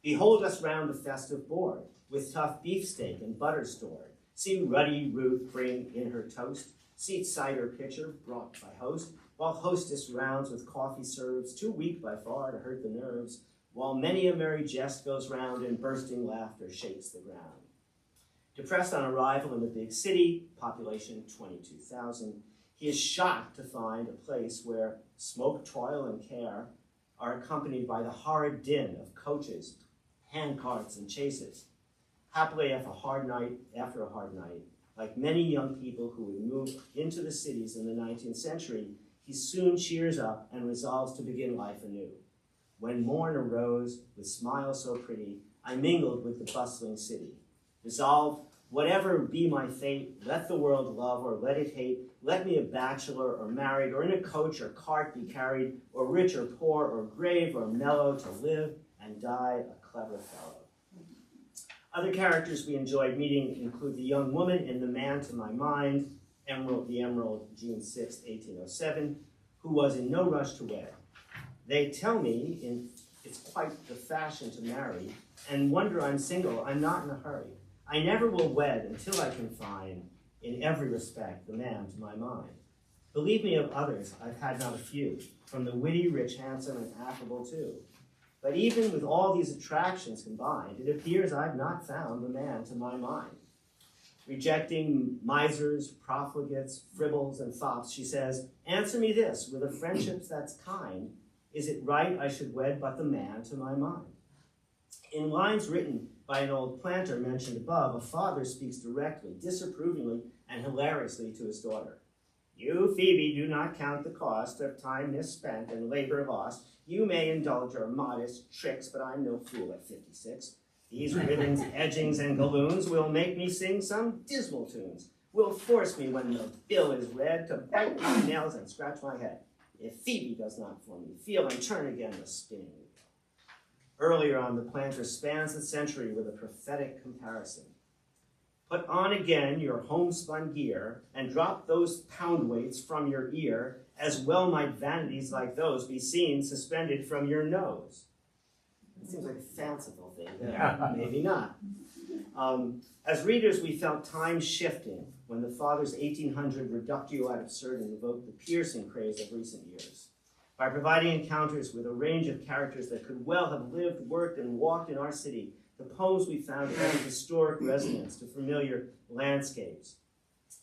Behold us round the festive board, with tough beefsteak and butter stored. See ruddy Ruth bring in her toast, seat cider pitcher brought by host, while hostess rounds with coffee serves, too weak by far to hurt the nerves, while many a merry jest goes round and bursting laughter shakes the ground. Depressed on arrival in the big city, population 22,000, he is shocked to find a place where smoke, toil, and care are accompanied by the horrid din of coaches, handcarts, and chases. Happily, after a hard night, like many young people who would move into the cities in the 19th century, he soon cheers up and resolves to begin life anew. When morn arose, with smiles so pretty, I mingled with the bustling city. Resolved, whatever be my fate, let the world love or let it hate, let me a bachelor or married, or in a coach or cart be carried, or rich or poor, or grave or mellow, to live and die a clever fellow. Other characters we enjoyed meeting include the young woman in The Man to My Mind, the Emerald, June 6, 1807, who was in no rush to wed. They tell me it's quite the fashion to marry, and wonder I'm single, I'm not in a hurry. I never will wed until I can find, in every respect, the man to my mind. Believe me, of others, I've had not a few, from the witty, rich, handsome, and affable too. But even with all these attractions combined, it appears I've not found the man to my mind. Rejecting misers, profligates, fribbles, and fops, she says, answer me this, with a friendship that's kind, is it right I should wed but the man to my mind? In lines written by an old planter mentioned above, a father speaks directly, disapprovingly, and hilariously to his daughter. You, Phoebe, do not count the cost of time misspent and labor lost. You may indulge your modest tricks, but I'm no fool at 56. These ribbons, edgings, and galloons will make me sing some dismal tunes, will force me when the bill is read to bite my nails and scratch my head. If Phoebe does not for me feel and turn again the spinning wheel. Earlier on, the planter spans the century with a prophetic comparison. Put on again your homespun gear, and drop those pound weights from your ear, as well might vanities like those be seen suspended from your nose. It seems like a fanciful thing there. Maybe not. As readers, we felt time shifting when the Father's 1800 reductio ad absurdum evoked the piercing craze of recent years. By providing encounters with a range of characters that could well have lived, worked, and walked in our city, the poems we found added historic resonance to familiar landscapes.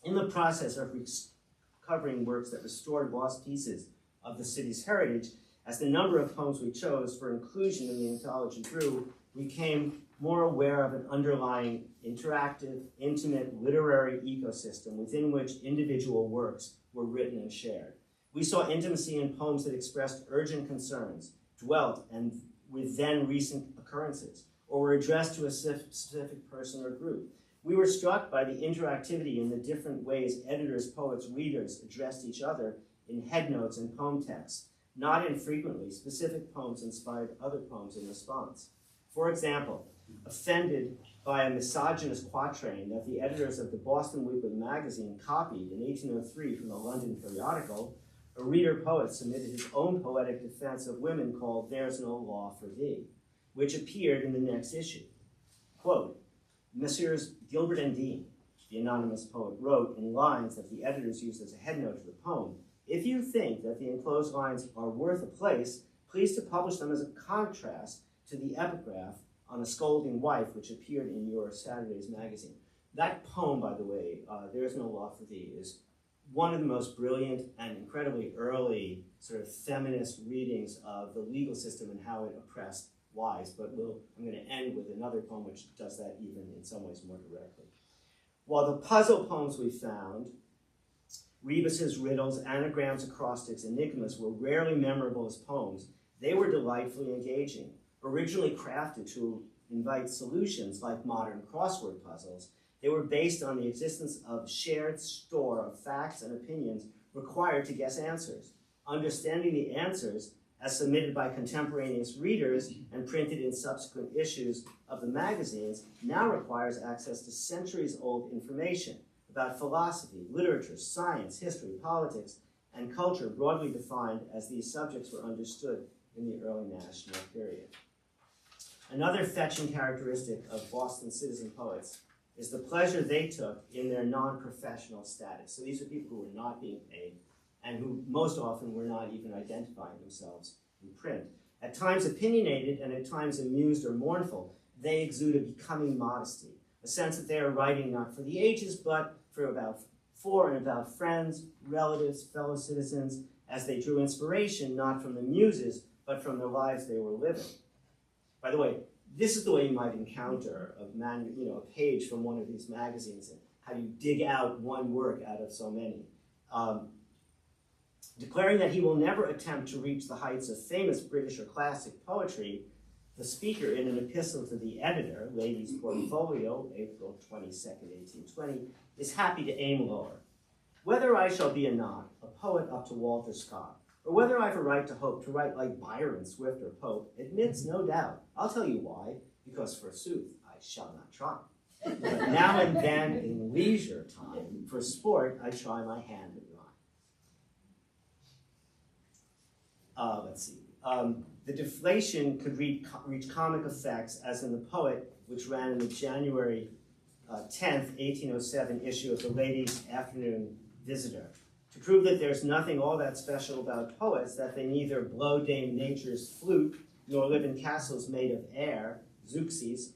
In the process of recovering works that restored lost pieces of the city's heritage, as the number of poems we chose for inclusion in the anthology grew, we became more aware of an underlying interactive, intimate literary ecosystem within which individual works were written and shared. We saw intimacy in poems that expressed urgent concerns, dwelt and with then recent occurrences, or were addressed to a specific person or group. We were struck by the interactivity in the different ways editors, poets, readers addressed each other in headnotes and poem texts. Not infrequently, specific poems inspired other poems in response. For example, offended by a misogynist quatrain that the editors of the Boston Weekly magazine copied in 1803 from the London periodical, a reader poet submitted his own poetic defense of women called "There's No Law for Thee," which appeared in the next issue. Quote, Messrs. Gilbert and Dean, the anonymous poet, wrote in lines that the editors used as a headnote to the poem, "If you think that the enclosed lines are worth a place, please to publish them as a contrast to the epigraph on a scolding wife, which appeared in your Saturday's magazine." That poem, by the way, "There's No Law for Thee," is one of the most brilliant and incredibly early sort of feminist readings of the legal system and how it oppressed wives. But I'm going to end with another poem which does that even in some ways more directly. While the puzzle poems we found, rebusses, riddles, anagrams, acrostics, enigmas, were rarely memorable as poems, they were delightfully engaging. Originally crafted to invite solutions like modern crossword puzzles, they were based on the existence of shared store of facts and opinions required to guess answers. Understanding the answers as submitted by contemporaneous readers and printed in subsequent issues of the magazines now requires access to centuries-old information about philosophy, literature, science, history, politics, and culture broadly defined as these subjects were understood in the early national period. Another fetching characteristic of Boston citizen poets is the pleasure they took in their non-professional status. So these are people who were not being paid and who most often were not even identifying themselves in print. At times opinionated and at times amused or mournful, they exude a becoming modesty, a sense that they are writing not for the ages, but for and about friends, relatives, fellow citizens, as they drew inspiration not from the muses, but from the lives they were living. By the way, this is the way you might encounter a page from one of these magazines and how you dig out one work out of so many. Declaring that he will never attempt to reach the heights of famous British or classic poetry, the speaker in an epistle to the editor, Ladies' Portfolio, April 22nd, 1820, is happy to aim lower. Whether I shall be or not, a poet up to Walter Scott, or whether I've a right to hope to write like Byron, Swift, or Pope, admits no doubt. I'll tell you why, because forsooth I shall not try. But now and then in leisure time, for sport, I try my hand at rhyme. Let's see. The deflation could reach comic effects, as in the poet, which ran in the January 10th, 1807 issue of the Ladies' Afternoon Visitor. To prove that there's nothing all that special about poets, that they neither blow Dame Nature's flute, nor live in castles made of air, Zeuxis,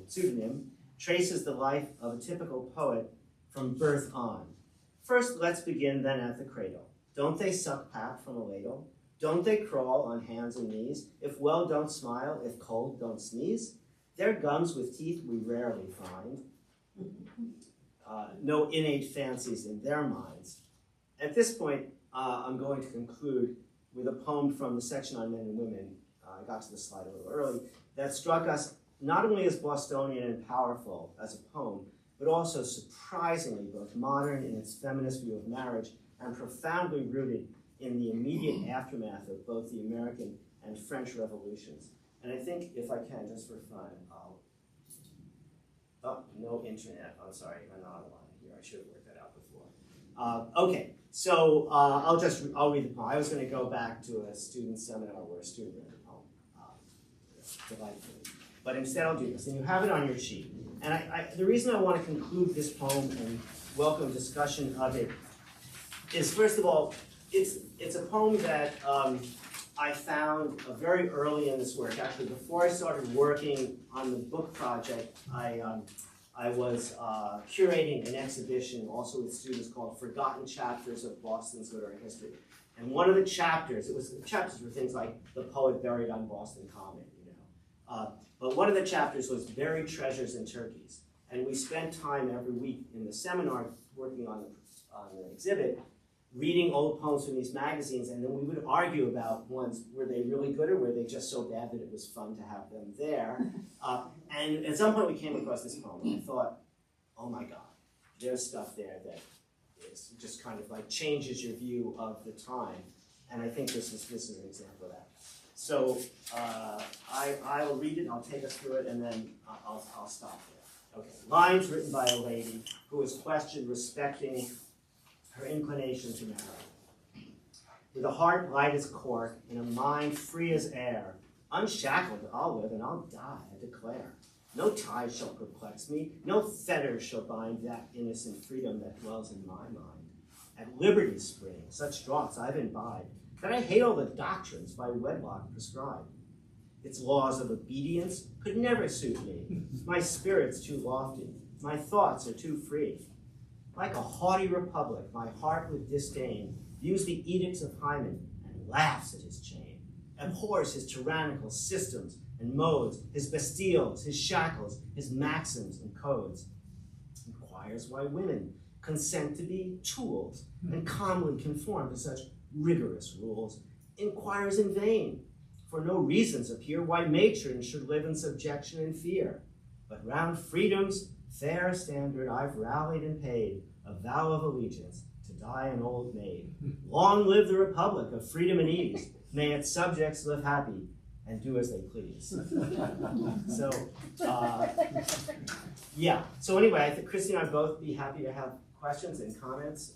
pseudonym, traces the life of a typical poet from birth on. First, let's begin then at the cradle. Don't they suck pap from a ladle? Don't they crawl on hands and knees? If well, don't smile. If cold, don't sneeze. Their gums with teeth we rarely find. No innate fancies in their minds. At this point, I'm going to conclude with a poem from the section on men and women. I got to the slide a little early. That struck us not only as Bostonian and powerful as a poem, but also surprisingly both modern in its feminist view of marriage and profoundly rooted in the immediate aftermath of both the American and French revolutions. And I think, if I can, just for fun, Oh, no internet. I'm sorry, I'm not online here. I should have worked that out before. Okay, so I'll read the poem. I was going to go back to a student seminar where a student read the poem, delightfully. But instead I'll do this, and you have it on your sheet. And the reason I want to conclude this poem and welcome discussion of it is, first of all, it's a poem that I found very early in this work. Actually, before I started working on the book project, I was curating an exhibition also with students called Forgotten Chapters of Boston's Literary History. And one of the chapters, chapters were things like the poet buried on Boston Common, you know. But one of the chapters was Buried Treasures in Turkeys. And we spent time every week in the seminar working on the exhibit, reading old poems from these magazines, and then we would argue about ones, were they really good or were they just so bad that it was fun to have them there? And at some point we came across this poem, and I thought, oh my God, there's stuff there that is just kind of like changes your view of the time, and I think this is an example of that. So I'll read it, I'll take us through it, and then I'll stop there. Okay, lines written by a lady who was questioned respecting her inclination to marry. With a heart light as cork and a mind free as air, unshackled I'll live and I'll die, I declare. No ties shall perplex me, no fetters shall bind that innocent freedom that dwells in my mind. At liberty spring, such draughts I've imbibed, that I hate all the doctrines by wedlock prescribed. Its laws of obedience could never suit me. My spirit's too lofty, my thoughts are too free. Like a haughty republic, my heart with disdain views the edicts of Hymen and laughs at his chain, abhors his tyrannical systems and modes, his bastilles, his shackles, his maxims and codes, inquires why women consent to be tools and calmly conform to such rigorous rules, inquires in vain, for no reasons appear why matrons should live in subjection and fear, but round freedom's fair standard I've rallied and paid a vow of allegiance to die an old maid. Long live the republic of freedom and ease. May its subjects live happy and do as they please. So, yeah. So anyway, I think Christy and I both be happy to have questions and comments.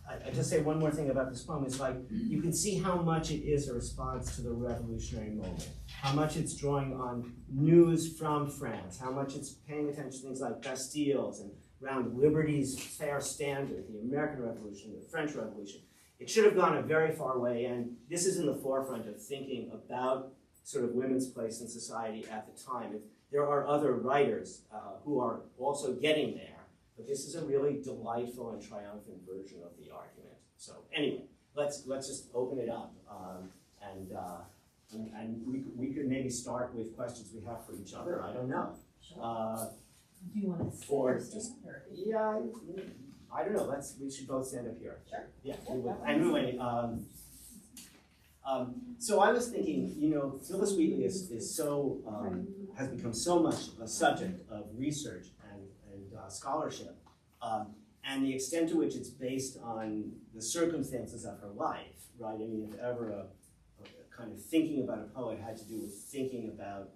I just say one more thing about this poem. It's like, you can see how much it is a response to the revolutionary moment, how much it's drawing on news from France, how much it's paying attention to things like Bastilles and around liberty's fair standard, the American Revolution, the French Revolution. It should have gone a very far way, and this is in the forefront of thinking about sort of women's place in society at the time. There are other writers who are also getting there, but this is a really delightful and triumphant version of the argument. So anyway, let's just open it up, and we could maybe start with questions we have for each other. I don't know. Sure. Do you want to sit or or stand? just, yeah, I don't know. We should both stand up here. Sure. Yeah. Anyway, so I was thinking, you know, Phillis Wheatley is so has become so much a subject of research and scholarship, and the extent to which it's based on the circumstances of her life, right? I mean, if ever a kind of thinking about a poet had to do with thinking about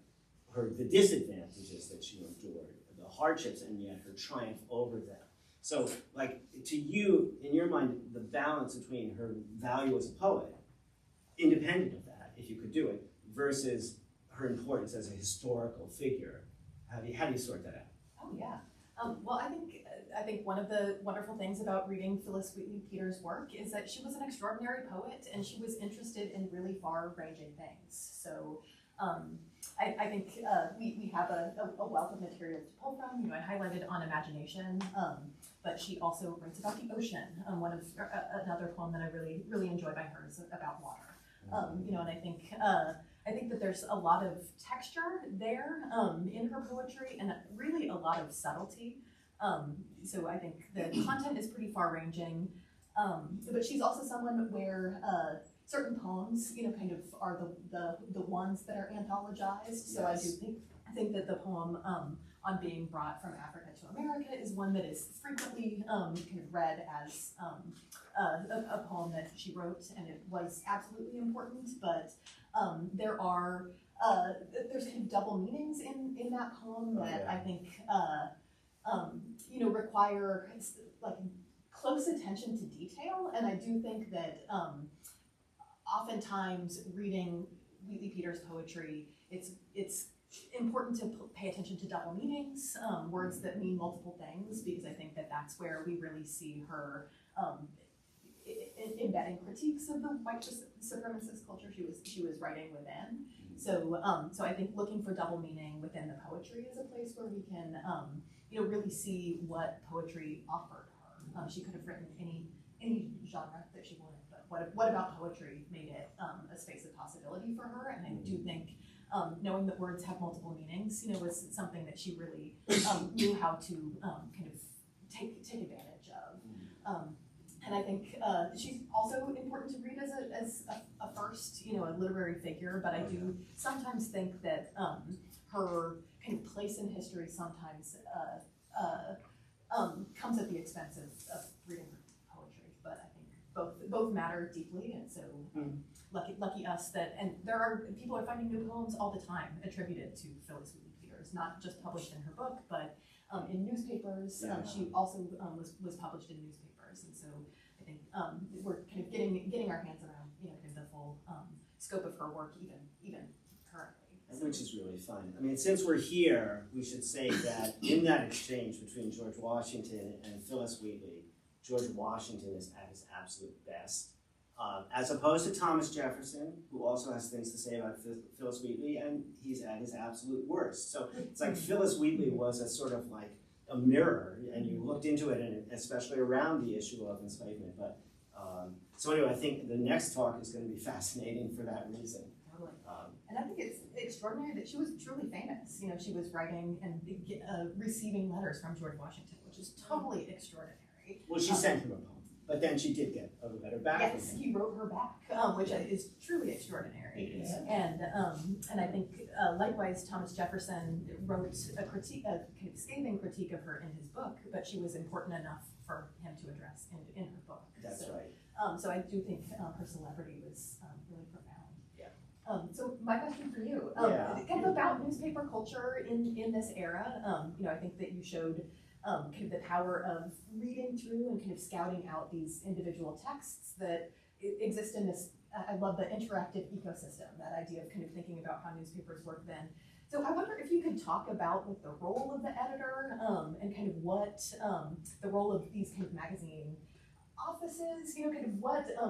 the disadvantages that she endured, the hardships, and yet her triumph over them. So, like, to you, in your mind, the balance between her value as a poet, independent of that, if you could do it, versus her importance as a historical figure, how do you sort that out? Oh yeah. Well, I think one of the wonderful things about reading Phillis Wheatley Peters' work is that she was an extraordinary poet, and she was interested in really far-ranging things. So I think we have a wealth of material to pull from. You know, I highlighted On Imagination, but she also writes about the ocean. Another poem that I really enjoy by her is about water. You know, and I think that there's a lot of texture there in her poetry, and really a lot of subtlety. So I think the content is pretty far-ranging, but she's also someone where certain poems, you know, kind of are the ones that are anthologized. So yes. I do think that the poem on Being Brought from Africa to America is one that is frequently kind of read as a poem that she wrote, and it was absolutely important, but there's kind of double meanings in that poem that I think require like close attention to detail, and I do think that oftentimes reading Wheatley Peters' poetry, it's important to pay attention to double meanings, words that mean multiple things, because I think that that's where we really see her embedding critiques of the white supremacist culture she was writing within. So I think looking for double meaning within the poetry is a place where we can really see what poetry offered her. She could have written any genre that she wanted, but what about poetry made it a space of possibility for her? And I do think knowing that words have multiple meanings, was something that she really knew how to kind of take advantage of. And I think she's also important to read as a first, a literary figure, but I do sometimes think that her kind of place in history sometimes comes at the expense of reading her poetry. But I think both matter deeply, and so lucky us that, and people are finding new poems all the time attributed to Phillis Wheatley Peters, not just published in her book, but in newspapers. She also was published in newspapers, and so I think we're kind of getting our hands around kind of the full scope of her work even currently. Which is really fun. I mean, since we're here, we should say that in that exchange between George Washington and Phillis Wheatley, George Washington is at his absolute best, as opposed to Thomas Jefferson, who also has things to say about Phillis Wheatley, and he's at his absolute worst. So it's like Phillis Wheatley was a sort of like a mirror, and you looked into it, and especially around the issue of enslavement. But so anyway, I think the next talk is going to be fascinating for that reason. Totally. And I think it's extraordinary that she was truly famous. She was writing and receiving letters from George Washington, which is totally extraordinary. Well, she sent him a poem, but then she did get a letter back from him. Yes, he wrote her back, which is truly extraordinary. And I think likewise, Thomas Jefferson wrote a kind of scathing critique of her in his book, but she was important enough for him to address in her book. That's right. So I do think her celebrity was really profound. Yeah. So my question for you, kind of about newspaper culture in this era. I think that you showed kind of the power of reading through and kind of scouting out these individual texts that exist in this. I love the interactive ecosystem, that idea of kind of thinking about how newspapers work then. So I wonder if you could talk about the role of the editor and kind of what the role of these kind of magazine offices, kind of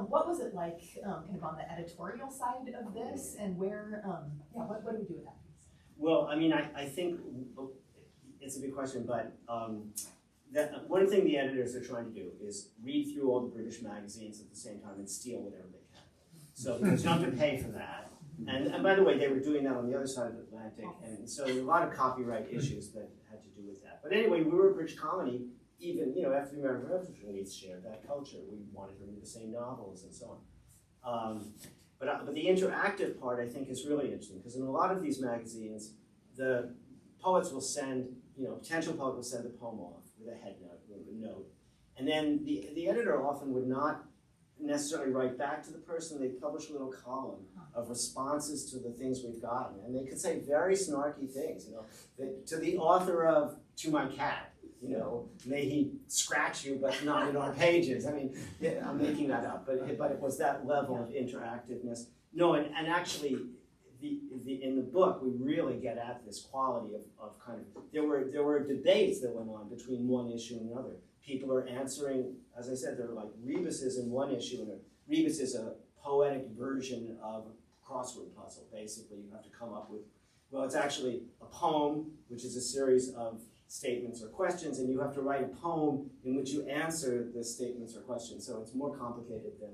what was it like kind of on the editorial side of this, and where, what do we do with that piece? Well, I mean, I think it's a big question, but one thing the editors are trying to do is read through all the British magazines at the same time and steal whatever they can. So because you don't have to pay for that. And by the way, they were doing that on the other side of the Atlantic, and so there were a lot of copyright issues that had to do with that. But anyway, we were a British colony, even after the American Revolution, we shared that culture. We wanted to read the same novels and so on. But the interactive part, I think, is really interesting, because in a lot of these magazines, the poets will send, potential poet will send a poem off with a head note, with a note. And then the editor often would not necessarily write back to the person. They'd publish a little column of responses to the things we've gotten. And they could say very snarky things, to the author of To My Cat, may he scratch you, but not in our pages. I mean, I'm making that up, but it was that level of interactiveness. No, and actually, in the book, we really get at this quality of kind of, there were debates that went on between one issue and another. People are answering, as I said, there are like rebuses in one issue, and a rebus is a poetic version of a crossword puzzle. Basically, you have to come up with, it's actually a poem, which is a series of statements or questions, and you have to write a poem in which you answer the statements or questions. So it's more complicated than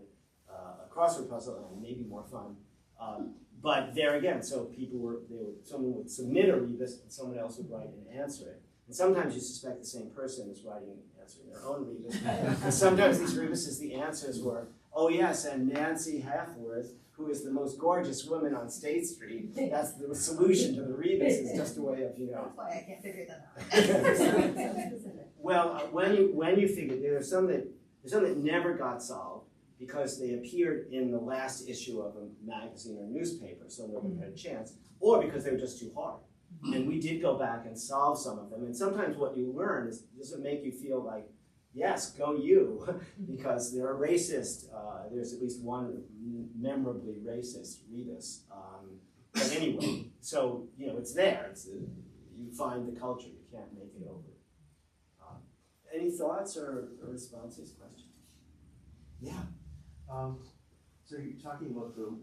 a crossword puzzle, and maybe more fun. But there again, so someone would submit a rebus, and someone else would write and answer it. And sometimes you suspect the same person is writing answering their own rebus. And sometimes these rebuses, the answers were, oh yes, and Nancy Halfworth, who is the most gorgeous woman on State Street, that's the solution to the rebus. It's just a way of, That's why I can't figure that out. Well, when you figure, there's some that never got solved because they appeared in the last issue of a magazine or newspaper, so nobody had a chance, or because they were just too hard. And we did go back and solve some of them. And sometimes what you learn is, does it make you feel like, yes, go you, because there are racist, there's at least one memorably racist rebus. But anyway, so, it's there. You find the culture, you can't make it over. Any thoughts or responses, questions? Yeah. So you're talking about the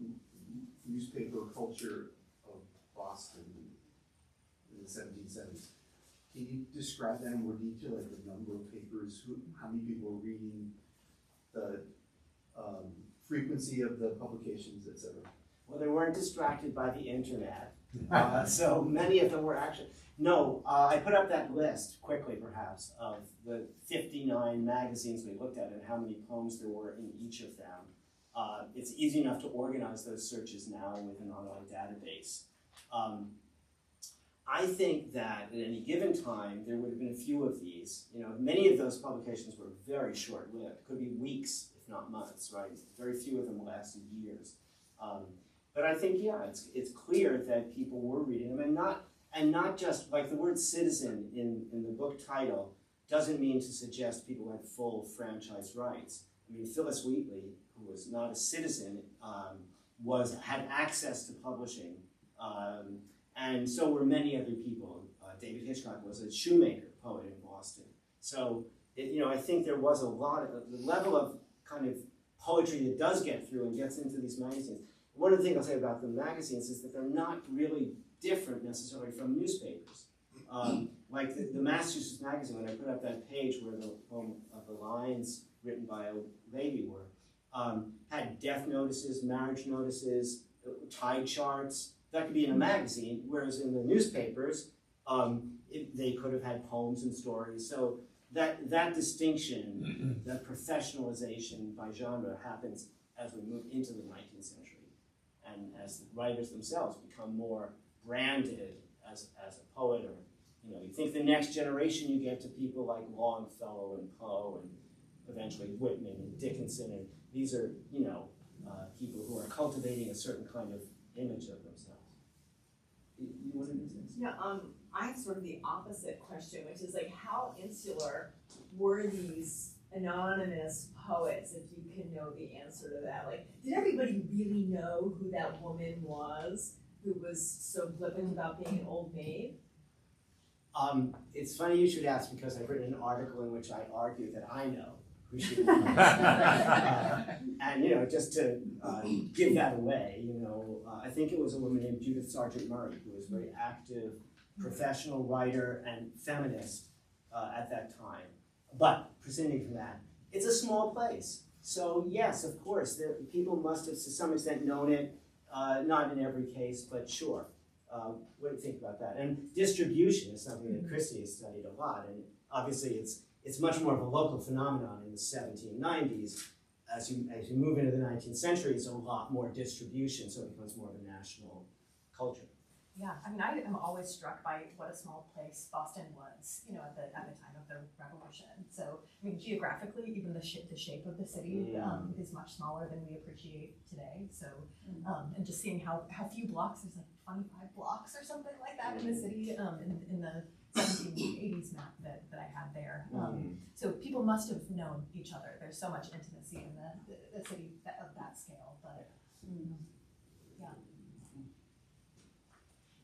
newspaper culture of Boston in the 1770s. Can you describe that in more detail, like the number of papers, how many people were reading, the frequency of the publications, etc.? Well, they weren't distracted by the internet, so many of them were actually. No, I put up that list quickly, perhaps, of the 59 magazines we looked at and how many poems there were in each of them. It's easy enough to organize those searches now with an online database. I think that at any given time, there would have been a few of these. Many of those publications were very short-lived. Could be weeks, if not months, right? Very few of them lasted years. But I think, yeah, it's clear that people were reading them, and not just, like the word citizen in the book title doesn't mean to suggest people had full franchise rights. I mean, Phillis Wheatley, who was not a citizen, had access to publishing, and so were many other people. David Hitchcock was a shoemaker poet in Boston. So, I think there was a lot of, the level of kind of poetry that does get through and gets into these magazines. One of the things I'll say about the magazines is that they're not really different necessarily from newspapers. Like the Massachusetts magazine, when I put up that page where the poem of the lines written by a lady were, had death notices, marriage notices, tide charts. That could be in a magazine, whereas in the newspapers, they could have had poems and stories. So that distinction, that professionalization by genre happens as we move into the 19th century. And as the writers themselves become more branded as a poet, or you think the next generation you get to people like Longfellow and Poe and eventually Whitman and Dickinson, and these are people who are cultivating a certain kind of image of themselves. You want to do this? Yeah, I have sort of the opposite question, which is like, how insular were these anonymous poets, if you can know the answer to that? Like, did everybody really know who that woman was who was so flippant about being an old maid? It's funny you should ask, because I've written an article in which I argue that I know who she was. And just to give that away, I think it was a woman named Judith Sargent Murray, who was a very active professional writer and feminist at that time. But proceeding from that, it's a small place. So yes, of course, people must have to some extent known it, not in every case, but sure. What do you think about that? And distribution is something that Christy has studied a lot, and obviously it's much more of a local phenomenon in the 1790s. As you move into the 19th century, it's a lot more distribution, so it becomes more of a national culture. Yeah, I mean, I am always struck by what a small place Boston was, at the time of the Revolution. So, I mean, geographically, even the shape of the city is much smaller than we appreciate today. So, and just seeing how few blocks, there's like 25 blocks or something like that in the city, in the 1780s map that I had there. So people must have known each other. There's so much intimacy in the city of that scale, but yeah.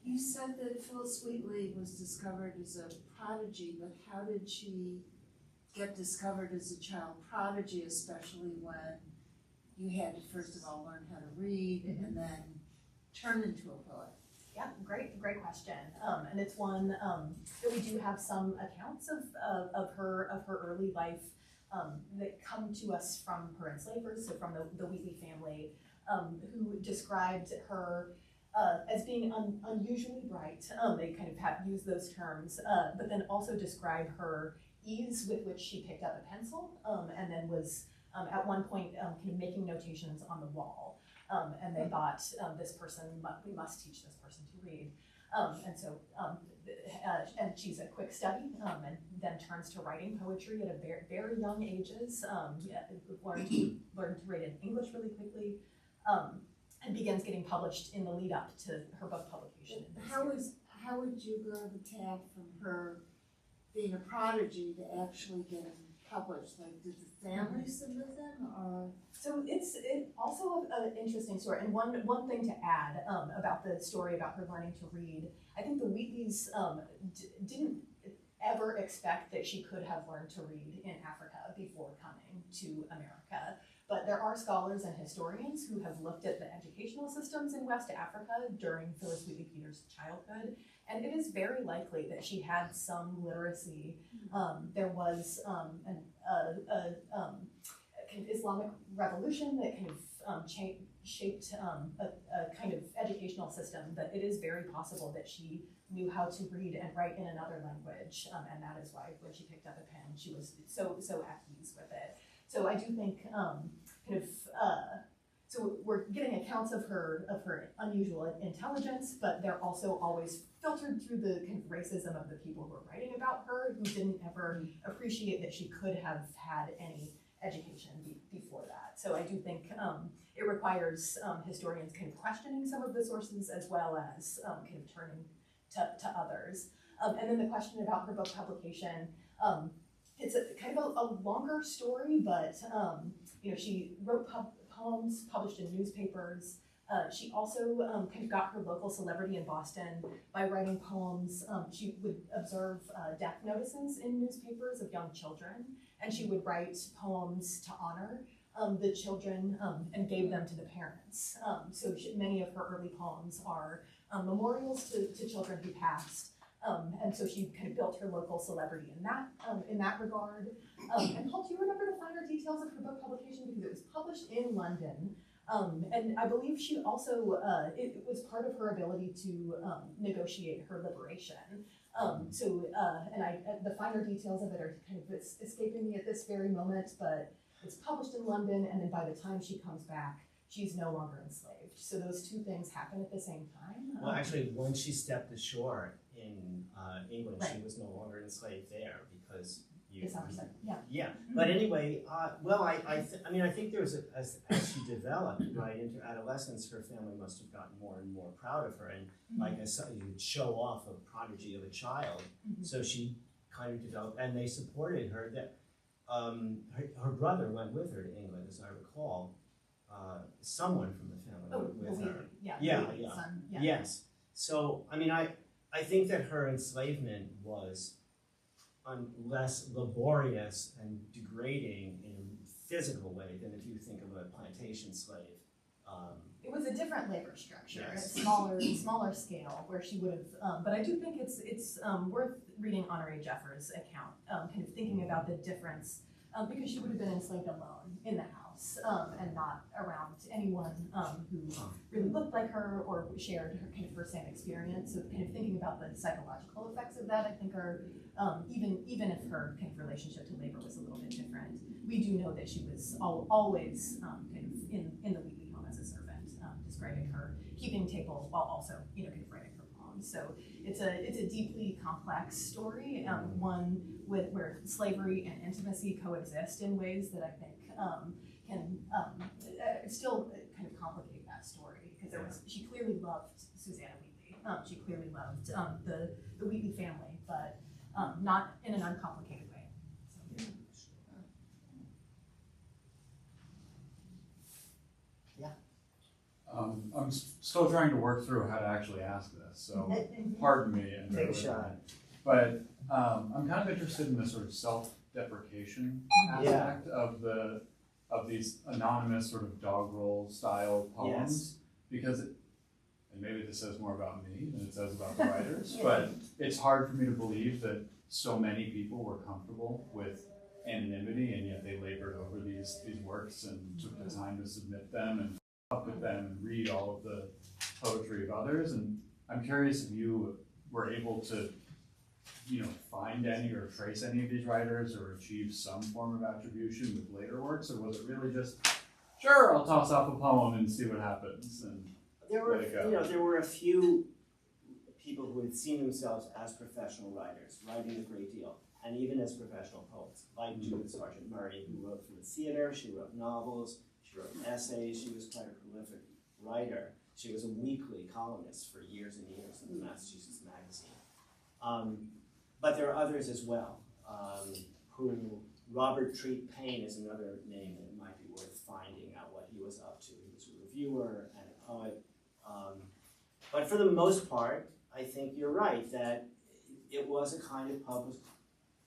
You said that Phillis Wheatley was discovered as a prodigy, but how did she get discovered as a child prodigy, especially when you had to first of all learn how to read and then turn into a poet? Yeah, great question. And it's one that we do have some accounts of her early life that come to us from her enslavers, so from the Wheatley family, who described her as being unusually bright. They kind of have used those terms, but then also describe her ease with which she picked up a pencil, and then was at one point kind of making notations on the wall. And they thought, this person, we must teach this person to read. And she's a quick study, and then turns to writing poetry at a very young ages, learned to read in English really quickly, and begins getting published in the lead up to her book publication. How would you go the path from her being a prodigy to actually getting published? Like, did the family submit them, or? So it's also an interesting story, and one thing to add about the story about her learning to read. I think the Wheatleys didn't ever expect that she could have learned to read in Africa before coming to America. But there are scholars and historians who have looked at the educational systems in West Africa during Phillis Wheatley Peters' childhood, and it is very likely that she had some literacy. There was an kind of Islamic revolution that kind of shaped a kind of educational system, but it is very possible that she knew how to read and write in another language, and that is why when she picked up a pen, she was so at ease with it. So I do think so we're getting accounts of her unusual intelligence, but they're also always filtered through the kind of racism of the people who are writing about her, who didn't ever appreciate that she could have had any education before that. So I do think it requires historians kind of questioning some of the sources, as well as kind of turning to others. And then the question about her book publication, it's a kind of a longer story, but she wrote poems published in newspapers. She also kind of got her local celebrity in Boston by writing poems. She would observe death notices in newspapers of young children, and she would write poems to honor the children and gave them to the parents. So many of her early poems are memorials to children who passed. And so she kind of built her local celebrity in that regard. And Paul, do you remember the finer details of her book publication? Because it was published in London. And I believe she also, it was part of her ability to negotiate her liberation. The finer details of it are kind of escaping me at this very moment, but it's published in London, and then by the time she comes back, she's no longer enslaved. So those two things happen at the same time. Well, actually, when she stepped ashore in England, Right. she was no longer enslaved there because The Somerset, yeah. Yeah, but anyway, I think there was as she developed right into adolescence, her family must have gotten more and more proud of her, and like I said, you would show off a prodigy of a child. So she kind of developed, and they supported her. That her brother went with her to England, as I recall. Someone from the family went with her. Yeah. Son, yes. So I think that her enslavement was less laborious and degrading in a physical way than if you think of a plantation slave. It was a different labor structure, Yes. a smaller scale, where she would have. But I do think it's worth reading Honoré Jeffers' account, kind of thinking about the difference, because she would have been enslaved alone in the house and not around anyone who really looked like her or shared her kind of first-hand experience. So kind of thinking about the psychological effects of that, I think are even if her kind of relationship to labor was a little bit different, we do know that she was always kind of in the Wheatley home as a servant, describing her keeping table while also kind of writing her poems. So it's a deeply complex story, one where slavery and intimacy coexist in ways that I think can still kind of complicate that story, because she clearly loved Susanna Wheatley. She clearly loved the Wheatley family, but not in an uncomplicated way. So. I'm still trying to work through how to actually ask this, so pardon me. And Take a shot. But I'm kind of interested in the sort of self-deprecation aspect of these anonymous sort of doggerel style poems, because and maybe this says more about me than it says about the writers, but it's hard for me to believe that so many people were comfortable with anonymity, and yet they labored over these works and took the time to submit them and up with them and read all of the poetry of others. And I'm curious if you were able to find any or trace any of these writers or achieve some form of attribution with later works, or was it really just, sure, I'll toss off a poem and see what happens? And There were, Let it go. there were a few people who had seen themselves as professional writers, writing a great deal, and even as professional poets, like Judith Sargent Murray, who wrote for the theater. She wrote novels, she wrote essays, she was quite a prolific writer. She was a weekly columnist for years and years in the Massachusetts Magazine. But there are others as well, who, Robert Treat Payne is another name that might be worth finding out what he was up to. He was a reviewer and a poet. But for the most part, I think you're right that it was a kind of public,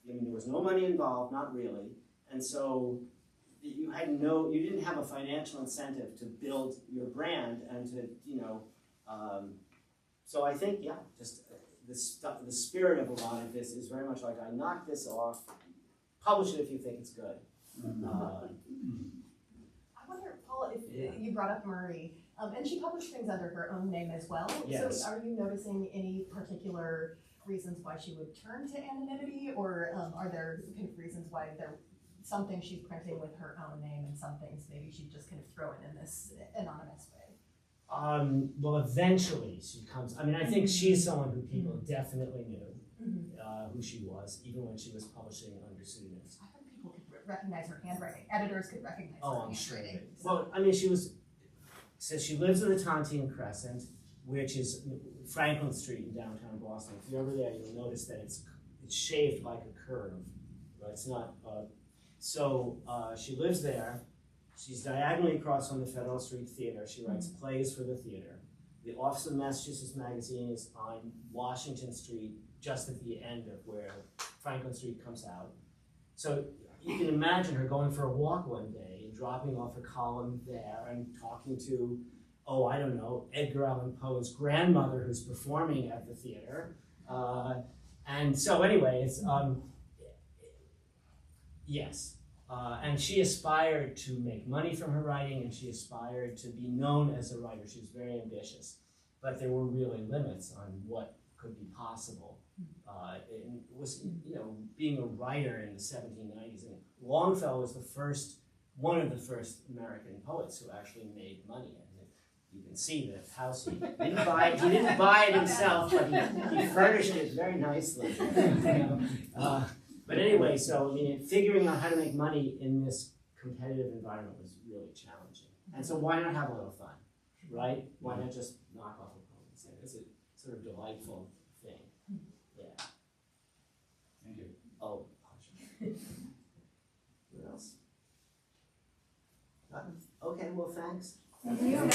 there was no money involved, not really, and so you didn't have a financial incentive to build your brand and to, so I think, yeah, just the spirit of a lot of this is very much like, I knock this off, publish it if you think it's good. I wonder, Paul, if you brought up Murray, and she published things under her own name as well. Yes. So are you noticing any particular reasons why she would turn to anonymity, or are there kind of reasons why some things she's printing with her own name and some things maybe she'd just kind of throw in this anonymous way? Well, eventually she comes. I mean, I think she's someone who people definitely knew who she was, even when she was publishing under pseudonyms. I think people could recognize her handwriting. Editors could recognize her I'm sure. handwriting. Well, I mean, she lives on the Tontine Crescent, which is Franklin Street in downtown Boston. If you're over there, you'll notice that it's shaved like a curve. Right? It's not. So she lives there. She's diagonally across from the Federal Street Theater. She writes plays for the theater. The office of the Massachusetts Magazine is on Washington Street, just at the end of where Franklin Street comes out. So you can imagine her going for a walk one day and dropping off her column there and talking to, Edgar Allan Poe's grandmother who's performing at the theater. And so anyway, it's, yes. And she aspired to make money from her writing, and she aspired to be known as a writer. She was very ambitious, but there were really limits on what could be possible. It was, being a writer in the 1790s, and Longfellow was one of the first American poets who actually made money. And you can see the house. He didn't buy it himself, but he furnished it very nicely. But anyway, so figuring out how to make money in this competitive environment was really challenging. And so why not have a little fun, right? Why not just knock off a poem and say it's a sort of delightful thing. Yeah. thank you. Oh, what else? Nothing? Okay, well, thanks. Thank you.